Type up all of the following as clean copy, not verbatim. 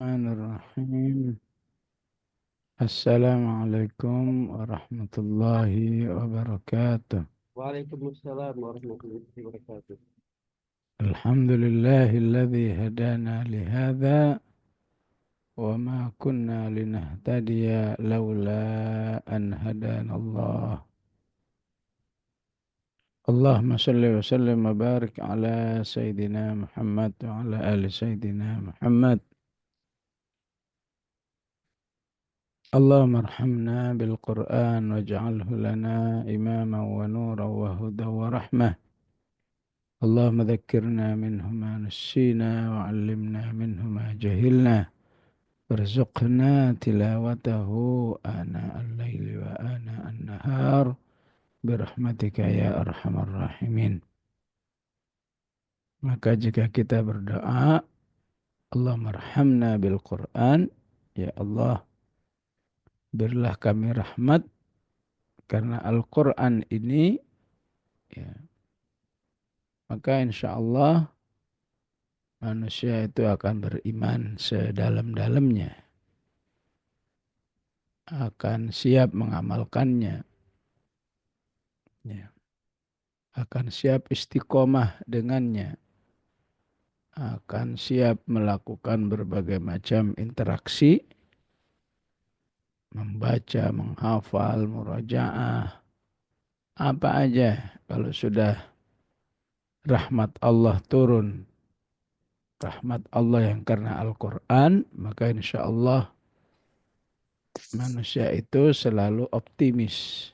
Bismillahirrahmanirrahim. Assalamualaikum warahmatullahi wabarakatuh. Waalaikumsalam warahmatullahi wabarakatuh. Alhamdulillahilladzi hadana lihada wa ma kunna linahtadiya laula an hadana Allah. Allahumma salli wa sallim wa barik ala Sayyidina Muhammad wa ala ali Sayyidina Muhammad. اللهم ارحمنا بالقرآن واجعله لنا إماما ونورا وهدى ورحمة. اللهم ذكرنا منه ما نسينا وعلمنا منه ما جهلنا وارزقنا تلاوته آناء الليل وآناء النهار برحمتك يا أرحم الراحمين. Maka jika kita berdoa, Allahumma arhamna bil Quran, ya Allah, berilah kami rahmat karena Al-Quran ini, ya, maka insya Allah manusia itu akan beriman sedalam-dalamnya, akan siap mengamalkannya, ya, akan siap istiqomah dengannya, akan siap melakukan berbagai macam interaksi, membaca, menghafal, murajaah, apa aja. Kalau sudah rahmat Allah turun, rahmat Allah yang karena Al-Quran, maka insya Allah manusia itu selalu optimis.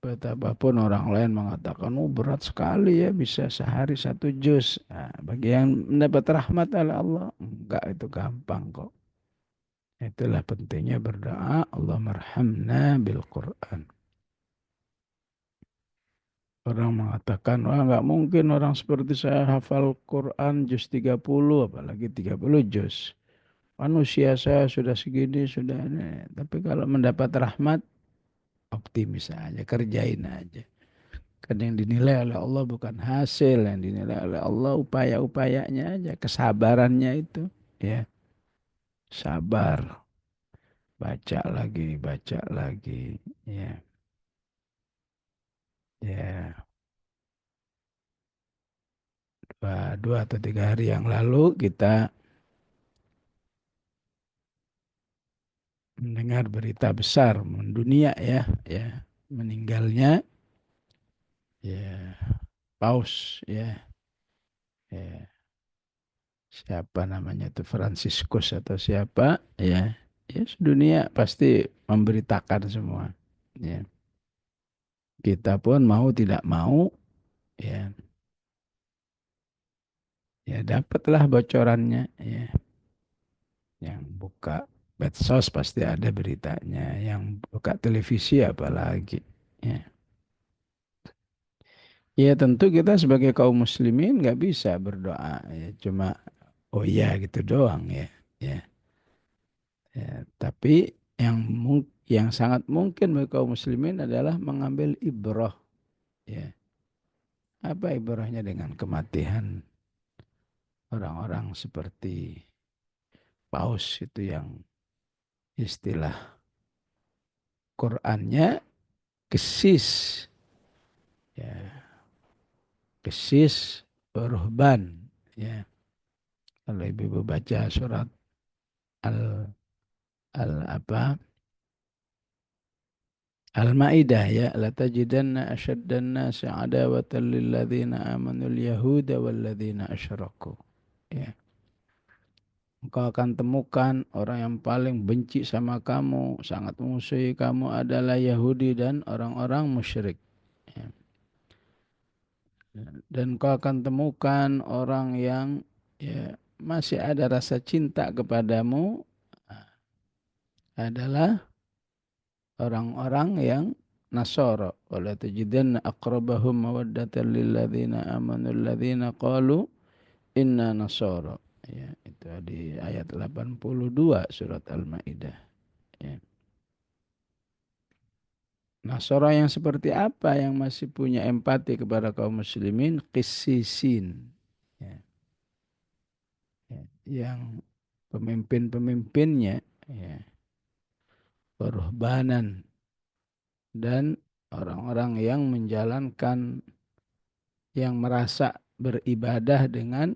Betapapun orang lain mengatakan, oh berat sekali ya bisa sehari satu juz. Nah, bagi yang mendapat rahmat oleh Allah, enggak, itu gampang kok. Itulah pentingnya berdoa, Allah marhamna bil Quran. Orang mengatakan, wah enggak mungkin orang seperti saya hafal Quran juz 30, apalagi 30 juz. Manusia saya sudah segini, sudah ini. Tapi kalau mendapat rahmat, optimis aja, kerjain aja. Kan yang dinilai oleh Allah bukan hasil, yang dinilai oleh Allah upaya-upayanya aja, kesabarannya itu. Ya, sabar, baca lagi. Ya, ya. Dua atau 3 hari yang lalu kita mendengar berita besar mendunia, ya, meninggalnya, ya, Paus, ya, siapa namanya itu, Fransiskus atau siapa, ya, dunia pasti memberitakan semua, ya. Kita pun mau tidak mau, ya, ya dapatlah bocorannya, ya. Yang buka medsos pasti ada beritanya, yang buka televisi apalagi, ya. Ya tentu kita sebagai kaum muslimin nggak bisa berdoa, ya cuma oh iya gitu doang, ya. Tapi yang sangat mungkin bagi kaum muslimin adalah mengambil ibrah, ya. Apa ibrahnya dengan kematian orang-orang seperti Paus itu yang istilah Qur'annya kesis, ya, kesis ruhban, ya. Kalau ibu-ibu baca surat al al apa Al-Maidah, ya, latajidanna asyaddan nasi adawatan lil ladzina amanu al-yahuda wal ladzina asyraku. Ya. Engkau akan temukan orang yang paling benci sama kamu, sangat memusuhi kamu adalah Yahudi dan orang-orang musyrik. Ya. Dan kau akan temukan orang yang, ya, masih ada rasa cinta kepadamu adalah orang-orang yang Nasara. Wala tajidanna aqrabahum mawaddatan lil ladzina amanu alladzina qalu inna Nasara. Ya, itu di ayat 82 surat Al-Maidah. Ya. Nasara yang seperti apa yang masih punya empati kepada kaum muslimin? Qissisin. Ya. Ya. Yang pemimpin-pemimpinnya, ya, peruhbanan dan orang-orang yang menjalankan, yang merasa beribadah dengan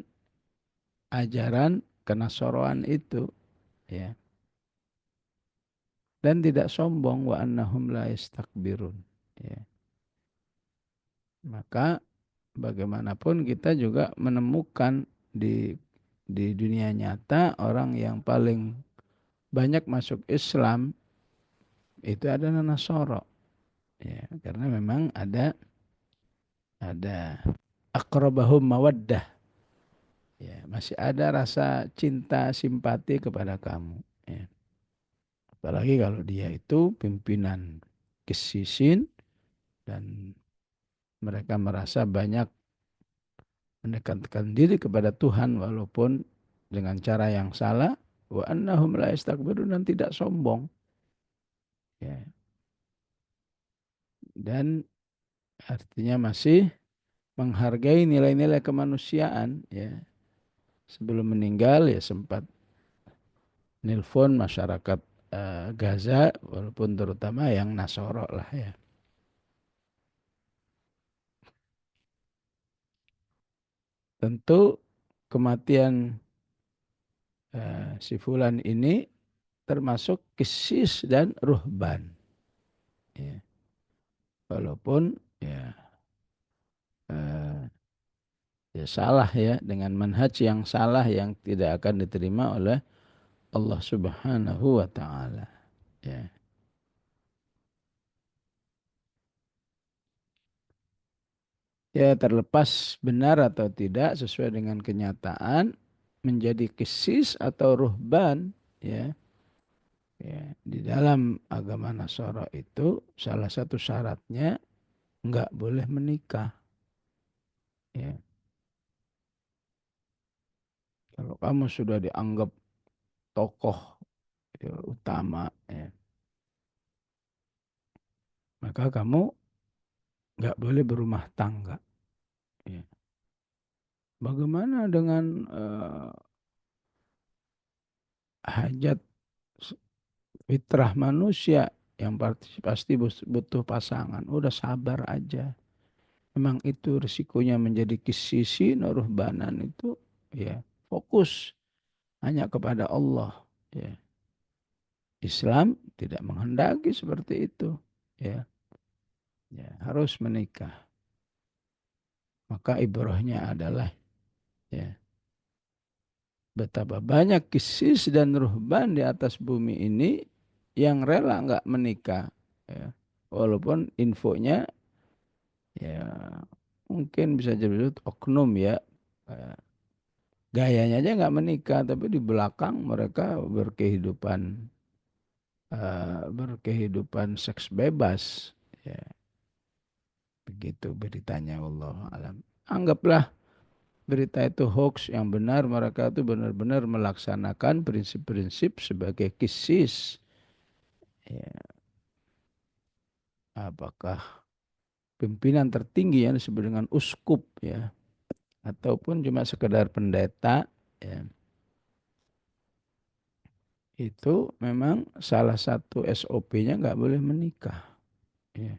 ajaran kenasoroan itu, ya, dan tidak sombong, wa annahum la yastakbirun, ya. Maka bagaimanapun kita juga menemukan di dunia nyata orang yang paling banyak masuk Islam itu adalah Nasoro, ya, karena memang ada akrabahum mawaddah, ya, masih ada rasa cinta simpati kepada kamu, ya. Apalagi kalau dia itu pimpinan kesisin dan mereka merasa banyak mendekatkan diri kepada Tuhan walaupun dengan cara yang salah, wa annahum la yastakbirun, dan tidak sombong, ya. Dan artinya masih menghargai nilai-nilai kemanusiaan, ya. Sebelum meninggal ya sempat nelpon masyarakat Gaza, walaupun terutama yang Nasoro lah, ya. Tentu kematian si Fulan ini termasuk kisis dan ruhban, ya. Walaupun ya, eh, ya salah, ya, dengan manhaj yang salah yang tidak akan diterima oleh Allah Subhanahu wa taala, ya. Ya, terlepas benar atau tidak sesuai dengan kenyataan menjadi kisis atau ruhban, ya, ya, di dalam agama Nasara itu salah satu syaratnya nggak boleh menikah, ya. Kalau kamu sudah dianggap tokoh, ya, utama, ya, maka kamu nggak boleh berumah tangga, ya. Bagaimana dengan hajat fitrah manusia yang pasti butuh pasangan? Udah sabar aja. Memang itu risikonya menjadi kisisi nuruhbanan itu, ya, fokus hanya kepada Allah, ya. Islam tidak menghendaki seperti itu, ya, ya, harus menikah. Maka ibrahnya adalah, ya, betapa banyak kisis dan ruhban di atas bumi ini yang rela nggak menikah, ya. Walaupun infonya ya mungkin bisa jadi oknum, ya. Eh, Gayanya aja nggak menikah, tapi di belakang mereka berkehidupan seks bebas, ya. Begitu beritanya, Allah alam. Anggaplah berita itu hoax, yang benar mereka itu benar-benar melaksanakan prinsip-prinsip sebagai kisis, ya. Apakah pimpinan tertinggi yang disebut dengan uskup, ya, ataupun cuma sekedar pendeta, ya, itu memang salah satu SOP-nya nggak boleh menikah, ya.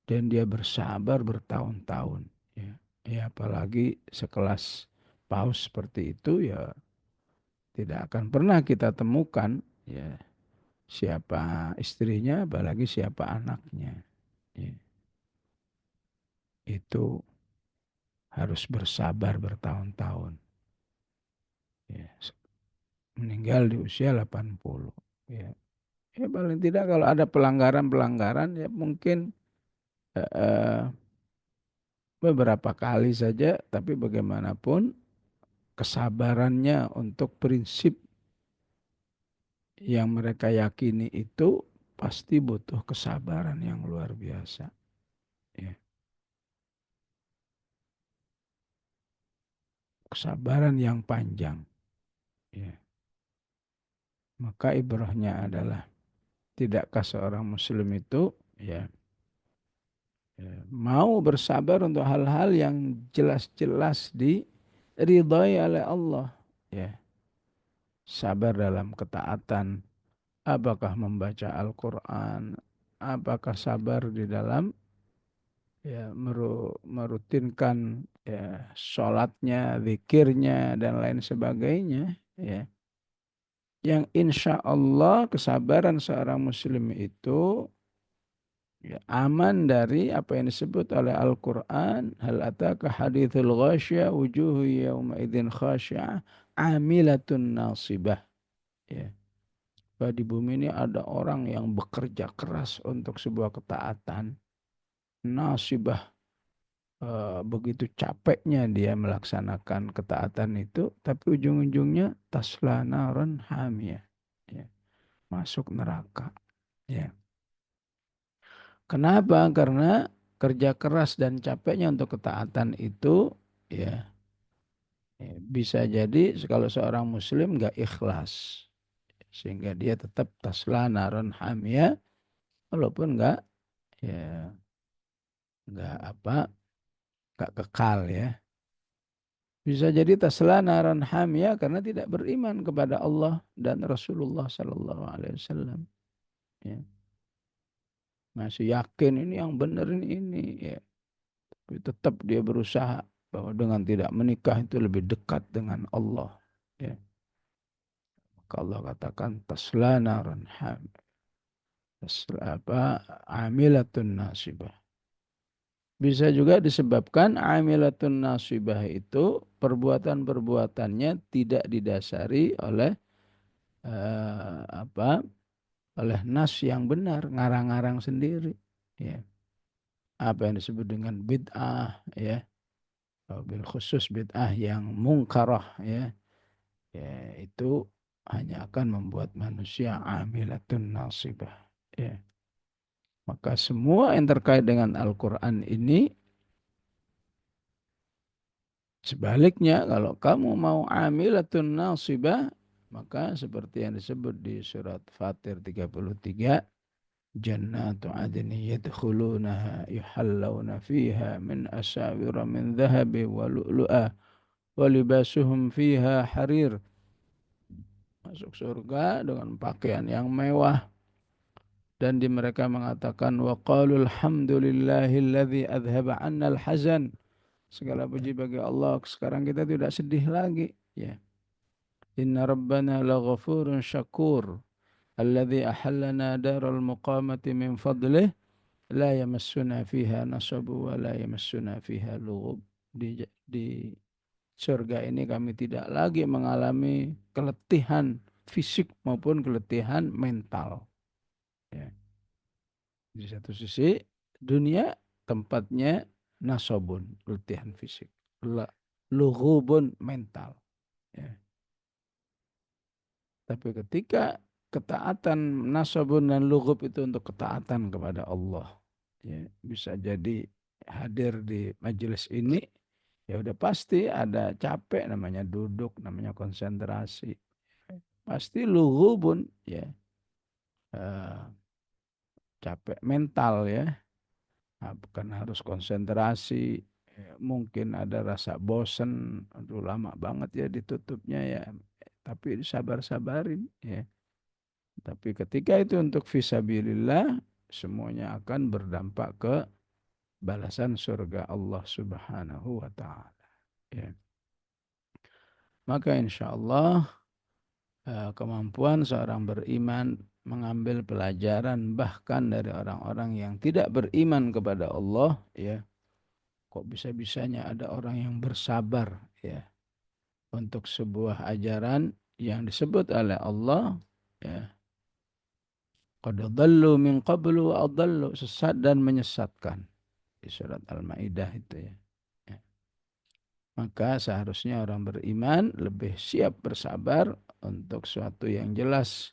Dan dia bersabar bertahun-tahun, ya. Ya, apalagi sekelas paus seperti itu, ya, tidak akan pernah kita temukan, ya, siapa istrinya apalagi siapa anaknya, ya. Itu harus bersabar bertahun-tahun, ya. Meninggal di usia 80, ya. Ya paling tidak kalau ada pelanggaran-pelanggaran, ya mungkin eh, eh, beberapa kali saja, tapi bagaimanapun kesabarannya untuk prinsip yang mereka yakini itu pasti butuh kesabaran yang luar biasa, ya. Kesabaran yang panjang, ya. Maka ibrahnya adalah, tidakkah seorang muslim itu, ya, ya, mau bersabar untuk hal-hal yang jelas-jelas diridhai oleh Allah, ya. sabar dalam ketaatan, apakah membaca Al-Quran, apakah sabar di dalam ya merutinkan ya sholatnya, zikirnya dan lain sebagainya ya. Yang insya Allah kesabaran seorang muslim itu ya, aman dari apa yang disebut oleh Al-Quran. Hal ataka hadithul ghasyah wujuhu yawma idzin khasya'ah amilatun nasibah. Ya. Bahwa di bumi ini ada orang yang bekerja keras untuk sebuah ketaatan. Nasibah, begitu capeknya dia melaksanakan ketaatan itu, tapi ujung-ujungnya tasla naran hamiyah. Ya. Masuk neraka. Ya. Kenapa? Karena kerja keras dan capeknya untuk ketaatan itu ya, bisa jadi kalau seorang muslim nggak ikhlas sehingga dia tetap tasla naron hamia walaupun ya nggak apa nggak kekal ya. Bisa jadi tasla naron hamia karena tidak beriman kepada Allah dan Rasulullah Sallallahu Alaihi Wasallam. Ya. Masih yakin ini yang benar ini ya. Tapi tetap dia berusaha bahwa dengan tidak menikah itu lebih dekat dengan Allah. Ya. Maka Allah katakan tasla naran ham. Tasla apa? Amilatun nasibah. Bisa juga disebabkan amilatun nasibah itu perbuatan-perbuatannya tidak didasari oleh apa? Oleh nas yang benar, ngarang-ngarang sendiri. Ya. Apa yang disebut dengan bid'ah, ya. Bil khusus bid'ah yang mungkarah ya, ya itu hanya akan membuat manusia amilatun nasibah ya. Maka semua yang terkait dengan Al-Quran ini sebaliknya kalau kamu mau amilatun nasibah maka seperti yang disebut di surat Fatir 33 jannatu adni yadkhulunaha yuhallawna fiha min asawira min dhahabi wa lu'lu'ah wa libasuhum fiha harir. Masuk surga dengan pakaian yang mewah dan di mereka mengatakan wa qalul hamdulillahilladzi adzhaba 'annal hazan. Segala puji bagi Allah, sekarang kita tidak sedih lagi ya. Inna rabbana laghafurun syakur alladzi ahallana daral muqamati min fadlih la yamassuna fiha nasabu wa la yamassuna fiha lughub. Di surga ini kami tidak lagi mengalami keletihan fisik maupun keletihan mental. Ya. Di satu sisi dunia tempatnya nasobun, keletihan fisik, lughubun mental. Ya. Tapi ketika ketaatan nasobun dan lughub itu untuk ketaatan kepada Allah, ya, bisa jadi hadir di majelis ini, ya udah pasti ada capek namanya duduk, namanya konsentrasi. Pasti lughubun, ya, capek mental ya. Nah, bukan harus konsentrasi, ya, mungkin ada rasa bosen, aduh lama banget ya ditutupnya ya, tapi sabar-sabarin ya. Tapi ketika itu untuk fisabilillah, semuanya akan berdampak ke balasan surga Allah Subhanahu wa taala. Ya. Maka insya Allah kemampuan seorang beriman mengambil pelajaran bahkan dari orang-orang yang tidak beriman kepada Allah ya. Kok bisa-bisanya ada orang yang bersabar ya untuk sebuah ajaran yang disebut oleh Allah ya. Qad dhallu min qablu wa adallu, sesat dan menyesatkan di surat Al-Maidah itu ya. Ya. Maka seharusnya orang beriman lebih siap bersabar untuk suatu yang jelas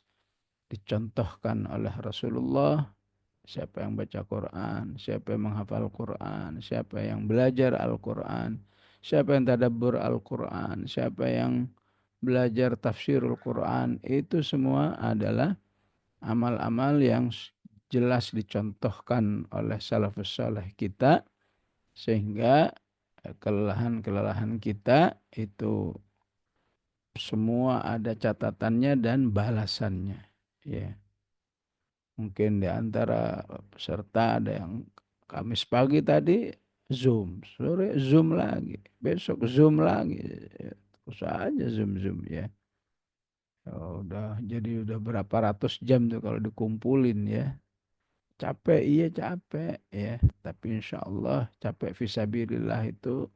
dicontohkan oleh Rasulullah. Siapa yang baca Quran, siapa yang menghafal Quran, siapa yang belajar Al-Quran, siapa yang tadabbur Al-Quran, siapa yang belajar tafsirul Quran, itu semua adalah amal-amal yang jelas dicontohkan oleh salafus saleh kita, sehingga kelelahan-kelelahan kita itu semua ada catatannya dan balasannya. Ya, mungkin di antara peserta ada yang Kamis pagi tadi Zoom, sore Zoom lagi, besok Zoom lagi. Ya, terus aja Zoom ya. Udah berapa ratus jam tuh kalau dikumpulin ya. Capek, iya capek ya. Tapi insya Allah capek fisabilillah itu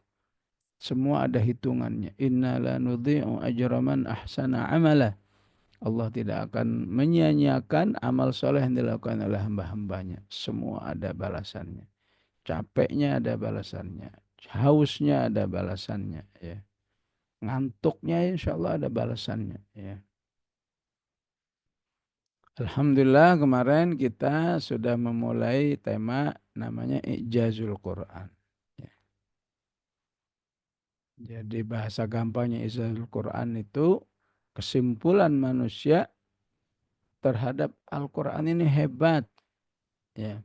semua ada hitungannya. Inna la nudhi'u ajra man ahsana amala. Allah tidak akan menyia-nyiakan amal soleh yang dilakukan oleh hamba-hambanya. Semua ada balasannya. Capeknya ada balasannya. Hausnya ada balasannya. Ya. Ngantuknya insya Allah ada balasannya. Ya. Alhamdulillah kemarin kita sudah memulai tema namanya Ijazul Quran. Ya. Jadi bahasa gampangnya Ijazul Quran itu kesimpulan manusia terhadap Al-Quran ini hebat. Ya.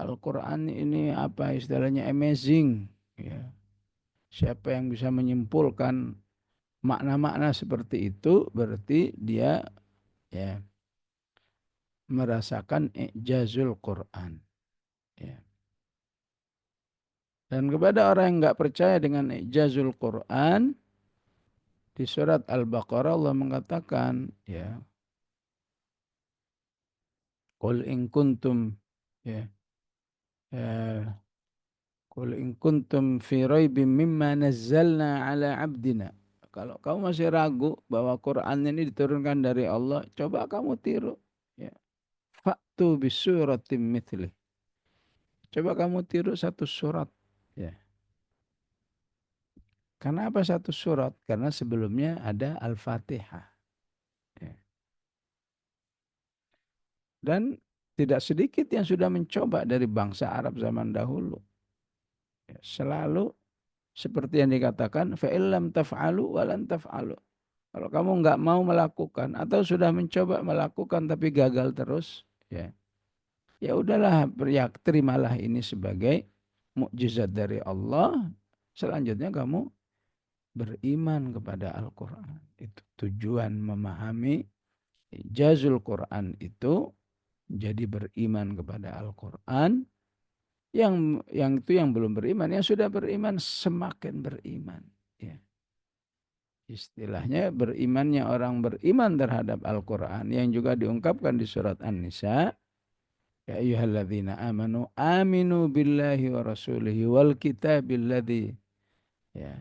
Al-Quran ini apa istilahnya amazing. Ya. Siapa yang bisa menyimpulkan makna-makna seperti itu berarti dia ya merasakan ijazul Quran. Ya. Dan kepada orang yang nggak percaya dengan ijazul Quran, di surat Al-Baqarah Allah mengatakan, ya, Qul in kuntum ya, ya Qul in kuntum fi raibim mimma nazzalna ala abdina. Kalau kamu masih ragu bahwa Quran ini diturunkan dari Allah, coba kamu tiru. Ya. Fa'tu bisuratim mithlih. Coba kamu tiru satu surat. Ya. Kenapa satu surat? Karena sebelumnya ada Al-Fatihah. Ya. Dan tidak sedikit yang sudah mencoba dari bangsa Arab zaman dahulu. Ya. Selalu seperti yang dikatakan, fa'illam taf'alu walan taf'alu. Kalau kamu nggak mau melakukan atau sudah mencoba melakukan tapi gagal terus, ya, ya udahlah, terimalah ini sebagai mukjizat dari Allah. Selanjutnya kamu beriman kepada Al-Quran. Itu tujuan memahami Jazul Quran itu jadi beriman kepada Al-Quran. Yang itu yang belum beriman, yang sudah beriman semakin beriman. Ya. Istilahnya berimannya orang beriman terhadap Al-Quran yang juga diungkapkan di surat An-Nisa. Ya ayyuhalladzina amanu aminu billahi wa rasulihi wal kitabil ladzi ya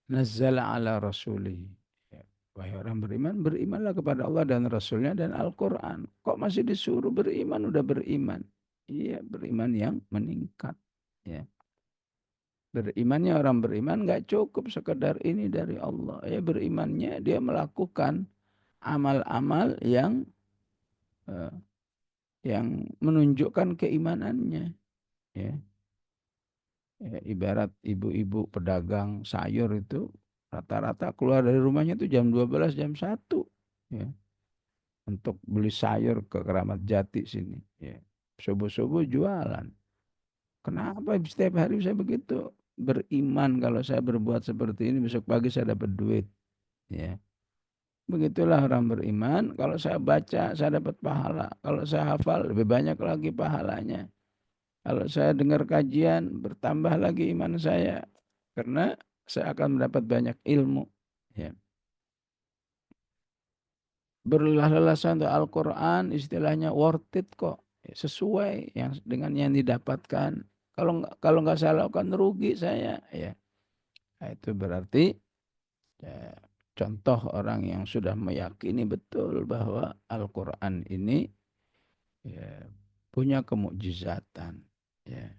nazzala ala rasulihi. Ya. Wahai orang beriman, berimanlah kepada Allah dan Rasulnya dan Al-Quran. Kok masih disuruh beriman? Udah beriman. Iya, beriman yang meningkat. Ya. Berimannya orang beriman nggak cukup sekedar ini dari Allah. Ya, berimannya dia melakukan amal-amal eh, yang menunjukkan keimanannya. Ya. Ya, ibarat ibu-ibu pedagang sayur itu rata-rata keluar dari rumahnya itu jam 12 jam 1 ya, untuk beli sayur ke Keramat Jati sini. Ya. Subuh-subuh jualan. Kenapa setiap hari saya begitu? Beriman kalau saya berbuat seperti ini besok pagi saya dapat duit. Ya. Begitulah orang beriman. Kalau saya baca saya dapat pahala. Kalau saya hafal lebih banyak lagi pahalanya. Kalau saya dengar kajian, bertambah lagi iman saya. Karena saya akan mendapat banyak ilmu. Ya. Berlelah-lelah untuk Al-Quran, istilahnya worth it kok. Ya, sesuai dengan yang didapatkan. Kalau nggak saya lakukan rugi saya. Ya. Nah, itu berarti ya, contoh orang yang sudah meyakini betul bahwa Al-Quran ini ya, punya kemukjizatan. Ya.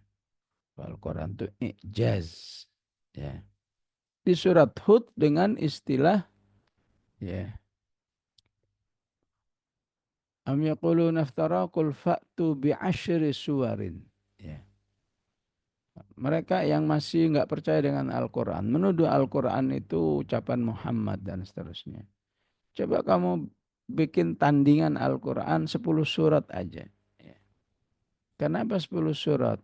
Al-Quran itu ijaz. Ya. Di surat Hud dengan istilah ya am yaquluna iftara qul fa'tu bi'asyri suwarin. Ya. Mereka yang masih nggak percaya dengan Al-Quran, menuduh Al-Quran itu ucapan Muhammad dan seterusnya. Coba kamu bikin tandingan Al-Quran 10 surat aja. Ya. Kenapa 10 surat?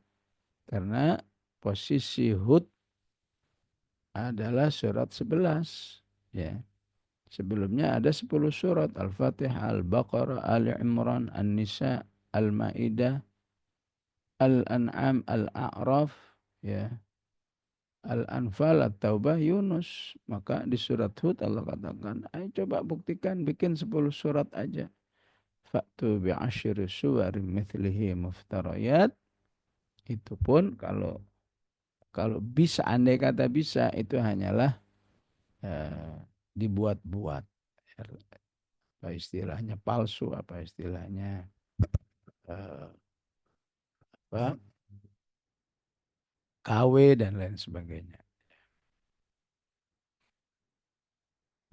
Karena posisi Hud adalah surat 11. Ya. Sebelumnya ada 10 surat. Al-Fatihah, Al-Baqarah, Ali Imran, An-Nisa, Al-Ma'idah, Al-An'am, Al-A'raf, ya. Al-Anfal, At-Taubah, Yunus. Maka di surat Hud Allah katakan, ayo coba buktikan bikin 10 surat aja. Fa'tu bi'asyri suwarim mithlihi muftarayat. Itu pun kalau bisa, andai kata bisa, itu hanyalah eh, dibuat-buat. Apa istilahnya palsu, apa istilahnya eh, apa, KW dan lain sebagainya.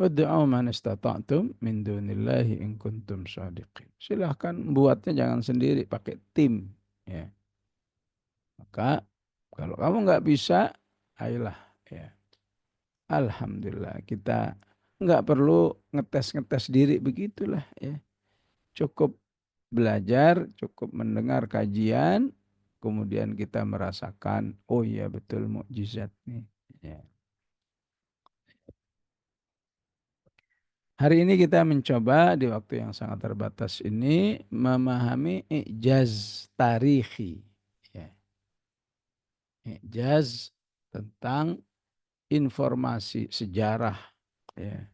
Wad'u man istata'tum min dunillahi in kuntum shadiqin. Silahkan buatnya jangan sendiri, pakai tim. Ya. Maka kalau kamu nggak bisa, ayolah. Ya. Alhamdulillah kita nggak perlu ngetes-ngetes diri begitulah. Ya. Cukup belajar, cukup mendengar kajian, kemudian kita merasakan, oh iya betul mukjizat nih. Ya. Hari ini kita mencoba di waktu yang sangat terbatas ini memahami ijaz tarihi. Ya. Ijaz tentang informasi sejarah. Ya.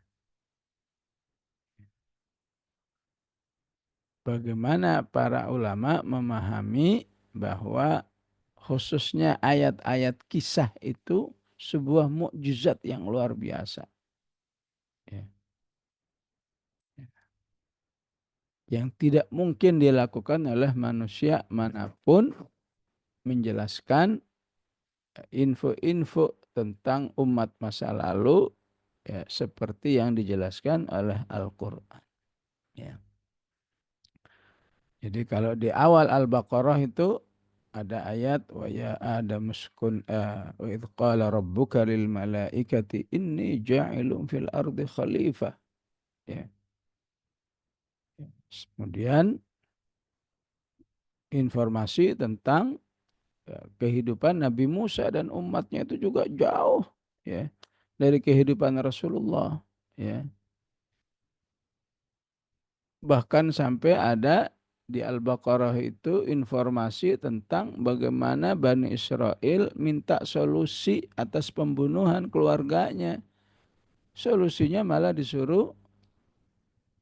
Bagaimana para ulama memahami bahwa khususnya ayat-ayat kisah itu sebuah mukjizat yang luar biasa. Ya. Yang tidak mungkin dilakukan oleh manusia manapun menjelaskan info-info tentang umat masa lalu ya, seperti yang dijelaskan oleh Al-Quran. Ya. Jadi kalau di awal Al-Baqarah itu ada ayat wa ya Adam uskun wa idh qala rabbuka lil malaikati inni ja'ilun fil ardi khalifah. Ya. Kemudian informasi tentang ya, kehidupan Nabi Musa dan umatnya itu juga jauh ya dari kehidupan Rasulullah ya. Bahkan sampai ada di Al-Baqarah itu informasi tentang bagaimana Bani Israel minta solusi atas pembunuhan keluarganya. Solusinya malah disuruh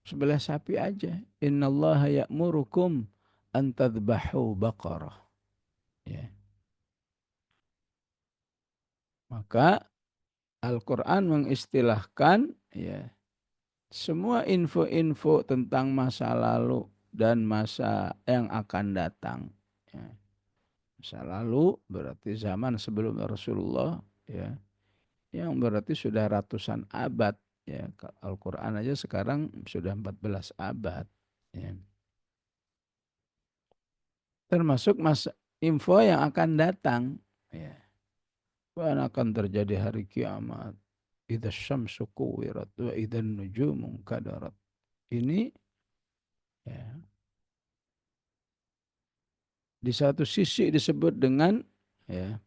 sebelah sapi aja. Innallaha ya'murukum an tadbahu baqarah. Ya. Maka Al-Quran mengistilahkan ya, semua info-info tentang masa lalu dan masa yang akan datang. Ya. Masa lalu berarti zaman sebelum Rasulullah, ya, yang berarti sudah ratusan abad. Ya. Al-Quran aja sekarang sudah 14 abad. Ya. Termasuk masa info yang akan datang. Ya. Bahkan akan terjadi hari kiamat. Idza syamsu kuwirat wa idzan nujumu kadarat. Ini ya, di satu sisi disebut dengan ya,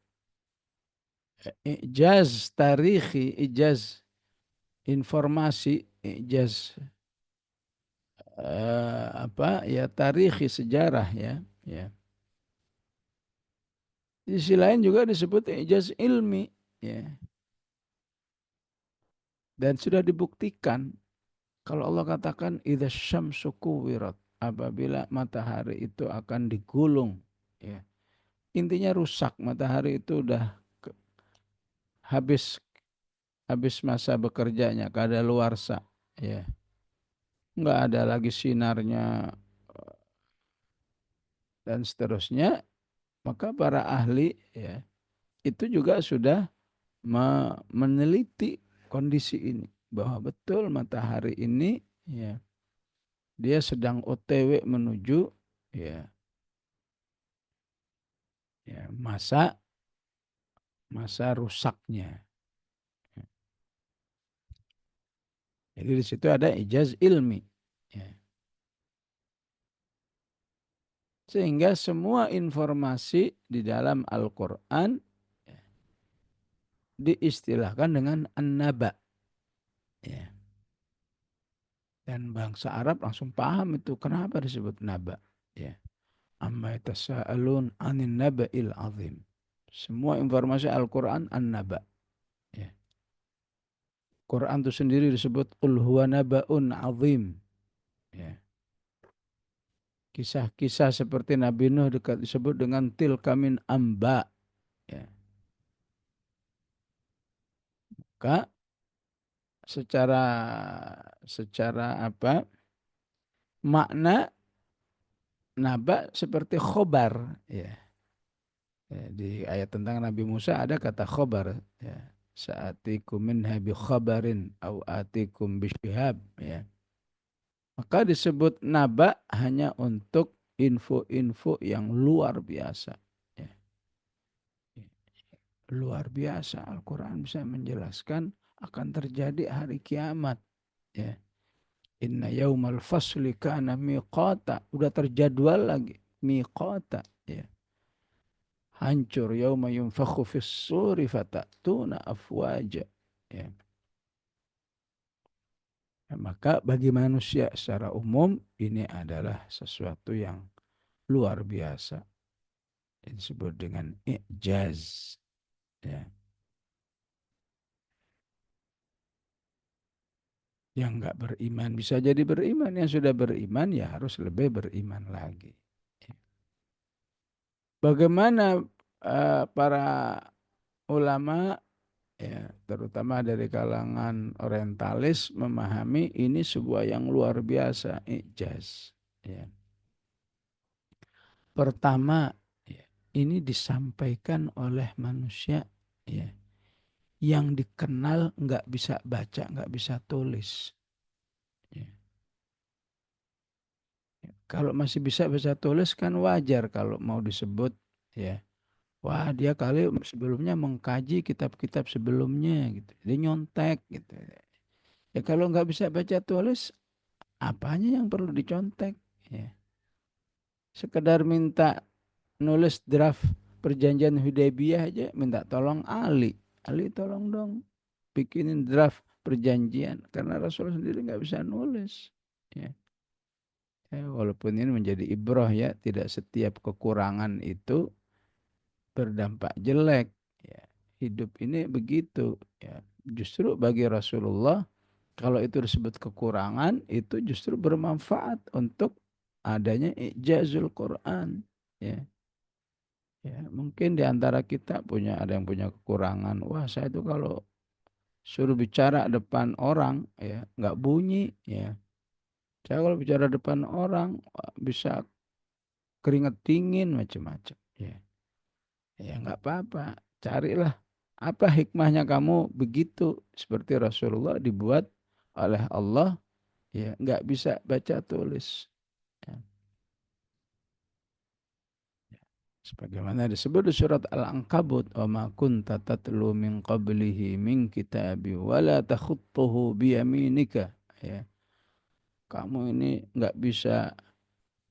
ijaz tarihi, ijaz informasi, ijaz apa ya tarihi sejarah ya, ya. Di sisi lain juga disebut ijaz ilmi ya. Dan sudah dibuktikan kalau Allah katakan idza syamsu kuwirat, apabila matahari itu akan digulung ya. Intinya rusak, matahari itu udah habis habis masa bekerjanya, kadaluarsa ya. Enggak ada lagi sinarnya dan seterusnya, maka para ahli ya itu juga sudah meneliti kondisi ini bahwa betul matahari ini ya dia sedang OTW menuju ya, ya masa masa rusaknya. Jadi di situ ada ijaz ilmi. Ya. Sehingga semua informasi di dalam Al-Quran diistilahkan dengan an-naba. Ya. Dan bangsa Arab langsung paham itu kenapa disebut naba. Ya. Amma yatasaalun 'anin naba'il 'azim. Semua informasi Al-Qur'an an-naba. Ya. Quran itu sendiri disebut qul huwa naba'un 'azim. Ya. Kisah-kisah seperti Nabi Nuh disebut dengan tilka min amba. Ya. Maka secara secara apa? Makna naba seperti khobar. Ya. Ya, di ayat tentang Nabi Musa ada kata khobar. Ya. Sa'atikum minha bi khabarin au atikum bisyihab. Ya. Maka disebut naba hanya untuk info-info yang luar biasa. Ya. Luar biasa. Al-Quran bisa menjelaskan akan terjadi hari kiamat. Ya. Inna yaumal fasli kana miqata. Udah terjadwal lagi. Miqata. Ya. Hancur yauma yunfakhu fis suri fatatuna afwaja. Ya. Ya, maka bagi manusia secara umum ini adalah sesuatu yang luar biasa. Disebut dengan i'jaz. Ya. Yang nggak beriman bisa jadi beriman, yang sudah beriman ya harus lebih beriman lagi. Ya. Bagaimana para ulama ya terutama dari kalangan orientalis memahami ini sebuah yang luar biasa, i'jaz. Ya. Pertama, ya, ini disampaikan oleh manusia ya, yang dikenal nggak bisa baca, nggak bisa tulis. Ya. Kalau masih bisa baca tulis kan wajar kalau mau disebut ya. Wah, dia kali sebelumnya mengkaji kitab-kitab sebelumnya gitu. Dia nyontek gitu. Ya kalau nggak bisa baca tulis, apanya yang perlu dicontek? Ya. Sekedar minta nulis draft perjanjian Hudaybiyah aja, minta tolong Ali. Ali tolong dong bikinin draft perjanjian. Karena Rasul sendiri nggak bisa nulis. Ya. Ya, walaupun ini menjadi ibrah ya, tidak setiap kekurangan itu berdampak jelek. Ya. Hidup ini begitu. Ya. Justru bagi Rasulullah, kalau itu disebut kekurangan, itu justru bermanfaat untuk adanya ijazul Quran. Ya. Ya, mungkin di antara kita ada yang punya kekurangan. Wah, saya itu kalau suruh bicara depan orang, ya nggak bunyi. Ya, saya kalau bicara depan orang wah, bisa keringat dingin macam-macam. Ya, ya nggak apa-apa. Carilah apa hikmahnya kamu begitu seperti Rasulullah dibuat oleh Allah. Ya, nggak bisa baca tulis. Ya. Sebagaimana disebut di surat Al-Ankabut, "Wa ma kunta tatlu min qablihi min kitabi wa la takhutuhu biyaminika." Ya, kamu ini nggak bisa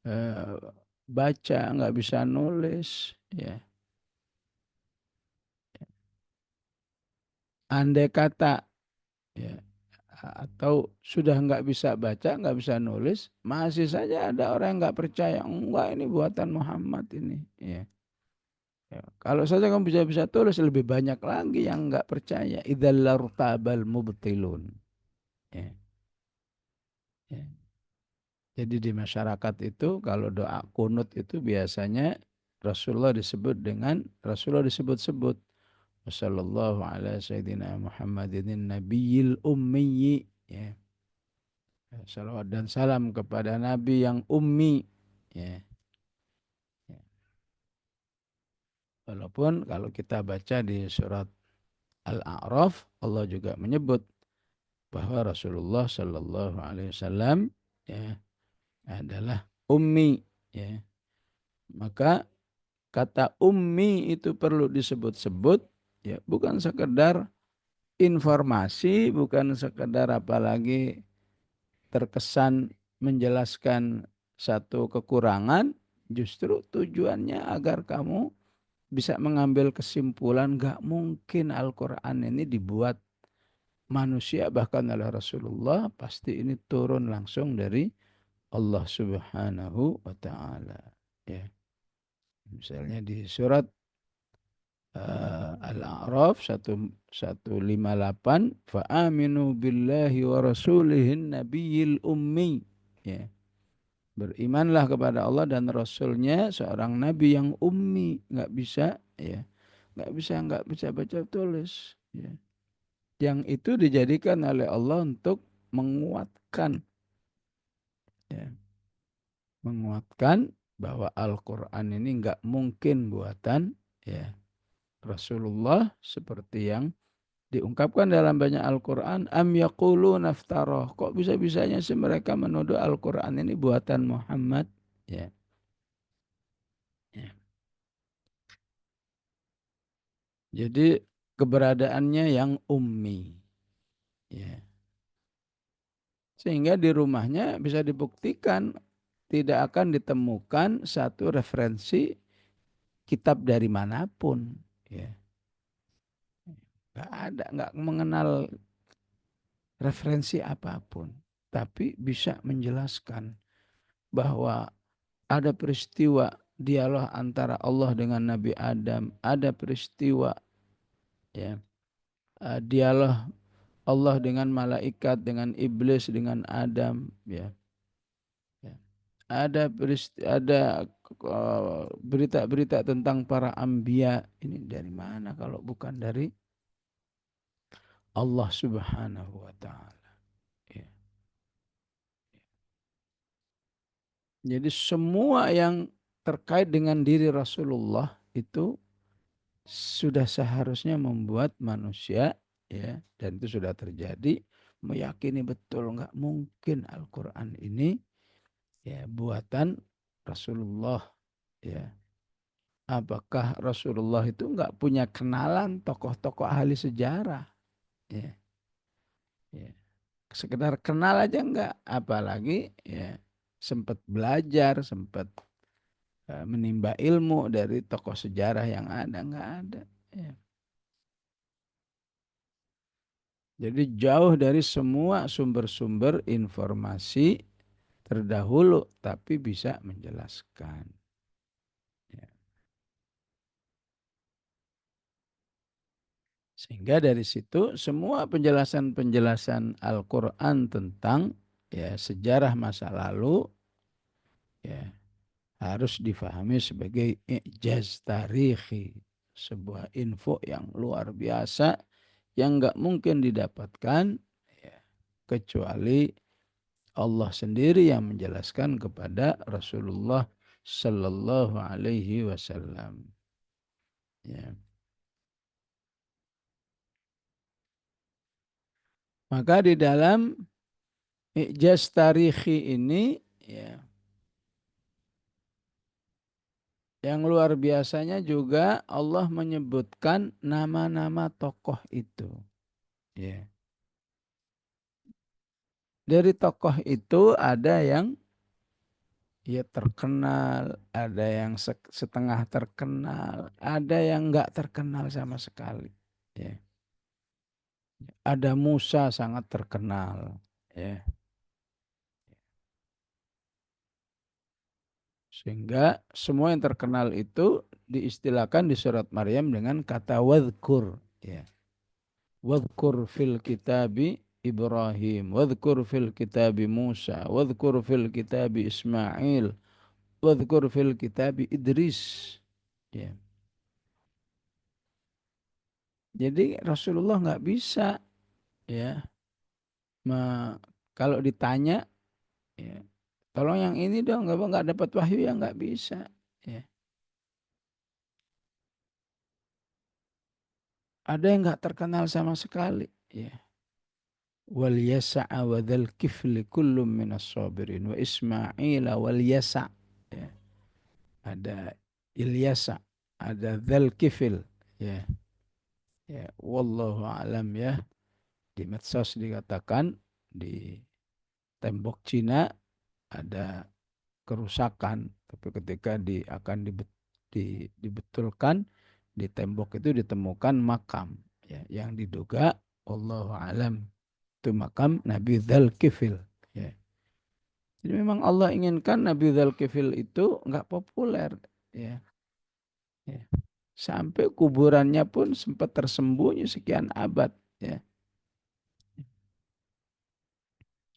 eh, baca, nggak bisa nulis. Ya, andai kata ya, atau sudah nggak bisa baca, nggak bisa nulis, masih saja ada orang yang nggak percaya. Enggak, ini buatan Muhammad ini. Ya. Ya, kalau saja kamu bisa tulis lebih banyak lagi yang nggak percaya. Idzal lartabal mubtilun. Ya, ya. Jadi di masyarakat itu kalau doa kunut itu biasanya Rasulullah disebut-sebut. Wassallallahu ala sayyidina Muhammadin nabiyil ummi. Ya. Salawat dan salam kepada Nabi yang ummi. Ya. Ya. Walaupun kalau kita baca di surat Al-A'raf, Allah juga menyebut bahwa Rasulullah Shallallahu Alaihi Wasallam ya adalah ummi. Ya. Maka kata ummi itu perlu disebut-sebut, ya bukan sekedar informasi, bukan sekedar apalagi terkesan menjelaskan satu kekurangan, justru tujuannya agar kamu bisa mengambil kesimpulan nggak mungkin Al-Quran ini dibuat manusia bahkan oleh Rasulullah, pasti ini turun langsung dari Allah Subhanahu wa taala. Ya, misalnya di surat Al-A'raf 158, fa'aminu billahi wa rasulihin nabiyil ummi. Ya, berimanlah kepada Allah dan Rasulnya seorang nabi yang ummi, nggak bisa, ya, nggak bisa baca tulis. Ya. Yang itu dijadikan oleh Allah untuk menguatkan, ya, menguatkan bahwa Al-Quran ini nggak mungkin buatan, ya, Rasulullah seperti yang diungkapkan dalam banyak Al-Quran. Am yaqulu naftaroh. Kok bisa-bisanya sih mereka menuduh Al-Quran ini buatan Muhammad? Ya, ya. Jadi keberadaannya yang ummi. Ya. Sehingga di rumahnya bisa dibuktikan tidak akan ditemukan satu referensi kitab dari manapun. Ya. Nggak ada, nggak mengenal referensi apapun. Tapi bisa menjelaskan bahwa ada peristiwa dialog antara Allah dengan Nabi Adam, ada peristiwa, ya, dialog Allah dengan malaikat, dengan iblis, dengan Adam, ya. Ya. Ada berita-berita tentang para anbiya. Ini dari mana kalau bukan dari Allah Subhanahu wa taala. Ya. Jadi semua yang terkait dengan diri Rasulullah itu sudah seharusnya membuat manusia, ya, dan itu sudah terjadi, meyakini betul nggak mungkin Al-Quran ini, ya, buatan Rasulullah, ya. Apakah Rasulullah itu nggak punya kenalan tokoh-tokoh ahli sejarah, ya, ya. Sekedar kenal aja nggak, apalagi, ya, sempat belajar, sempat menimba ilmu dari tokoh sejarah yang ada, nggak ada, ya. Jadi jauh dari semua sumber-sumber informasi terdahulu, tapi bisa menjelaskan. Ya. Sehingga dari situ semua penjelasan-penjelasan Al-Quran tentang, ya, sejarah masa lalu, ya, harus difahami sebagai i'jaz tarikhi, sebuah info yang luar biasa yang nggak mungkin didapatkan, ya, kecuali Allah sendiri yang menjelaskan kepada Rasulullah Sallallahu Alaihi Wasallam. Ya. Maka di dalam I'jaz Tarikhi ini, ya, yang luar biasanya juga Allah menyebutkan nama-nama tokoh itu. Ya. Dari tokoh itu ada yang, ya, terkenal, ada yang setengah terkenal, ada yang nggak terkenal sama sekali. Ya. Ada Musa sangat terkenal. Ya. Sehingga semua yang terkenal itu diistilahkan di surat Maryam dengan kata wadhkur. Ya. Wadhkur fil kitabi Ibrahim, wadhkur fil kitabi Musa, wadhkur fil kitabi Ismail, wadhkur fil kitabi Idris. Ya. Jadi Rasulullah nggak bisa, ya, me- kalau ditanya, ya, tolong yang ini dong, nggak dapat wahyu, ya nggak bisa. Ya. Ada yang nggak terkenal sama sekali. Ya. Wal yasa'a wa dzal kifli kullum minas sabirin wa Ismail wal yasa'. Ya. Ada Ilyasa, ada dzal kifil. Ya. Ya, wallahu alam, ya. Di medsos dikatakan di tembok Cina ada kerusakan, tapi ketika akan dibetulkan, di tembok itu ditemukan makam, ya, yang diduga wallahu alam itu makam Nabi Dzulkifil, ya. Jadi memang Allah inginkan Nabi Dzulkifil itu nggak populer, ya, ya. Sampai kuburannya pun sempat tersembunyi sekian abad, ya.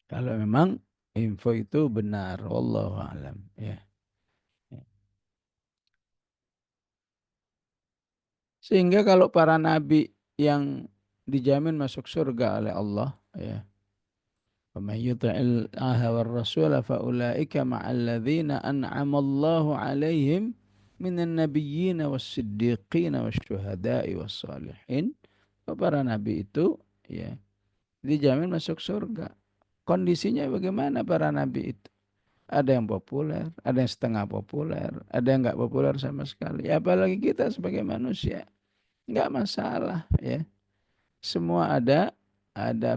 Kalau memang info itu benar, wallahu alam, ya. Ya. Sehingga kalau para nabi yang dijamin masuk surga oleh Allah, ya, ومن يطع الله والرسول فأولئك مع الذين أنعم الله عليهم من النبيين والصديقين والشهداء والصالحين. Para nabi itu, ya, dijamin masuk surga. Kondisinya bagaimana para nabi itu? Ada yang populer, ada yang setengah populer, ada yang nggak populer sama sekali. Ya, apalagi kita sebagai manusia, nggak masalah, ya. Semua ada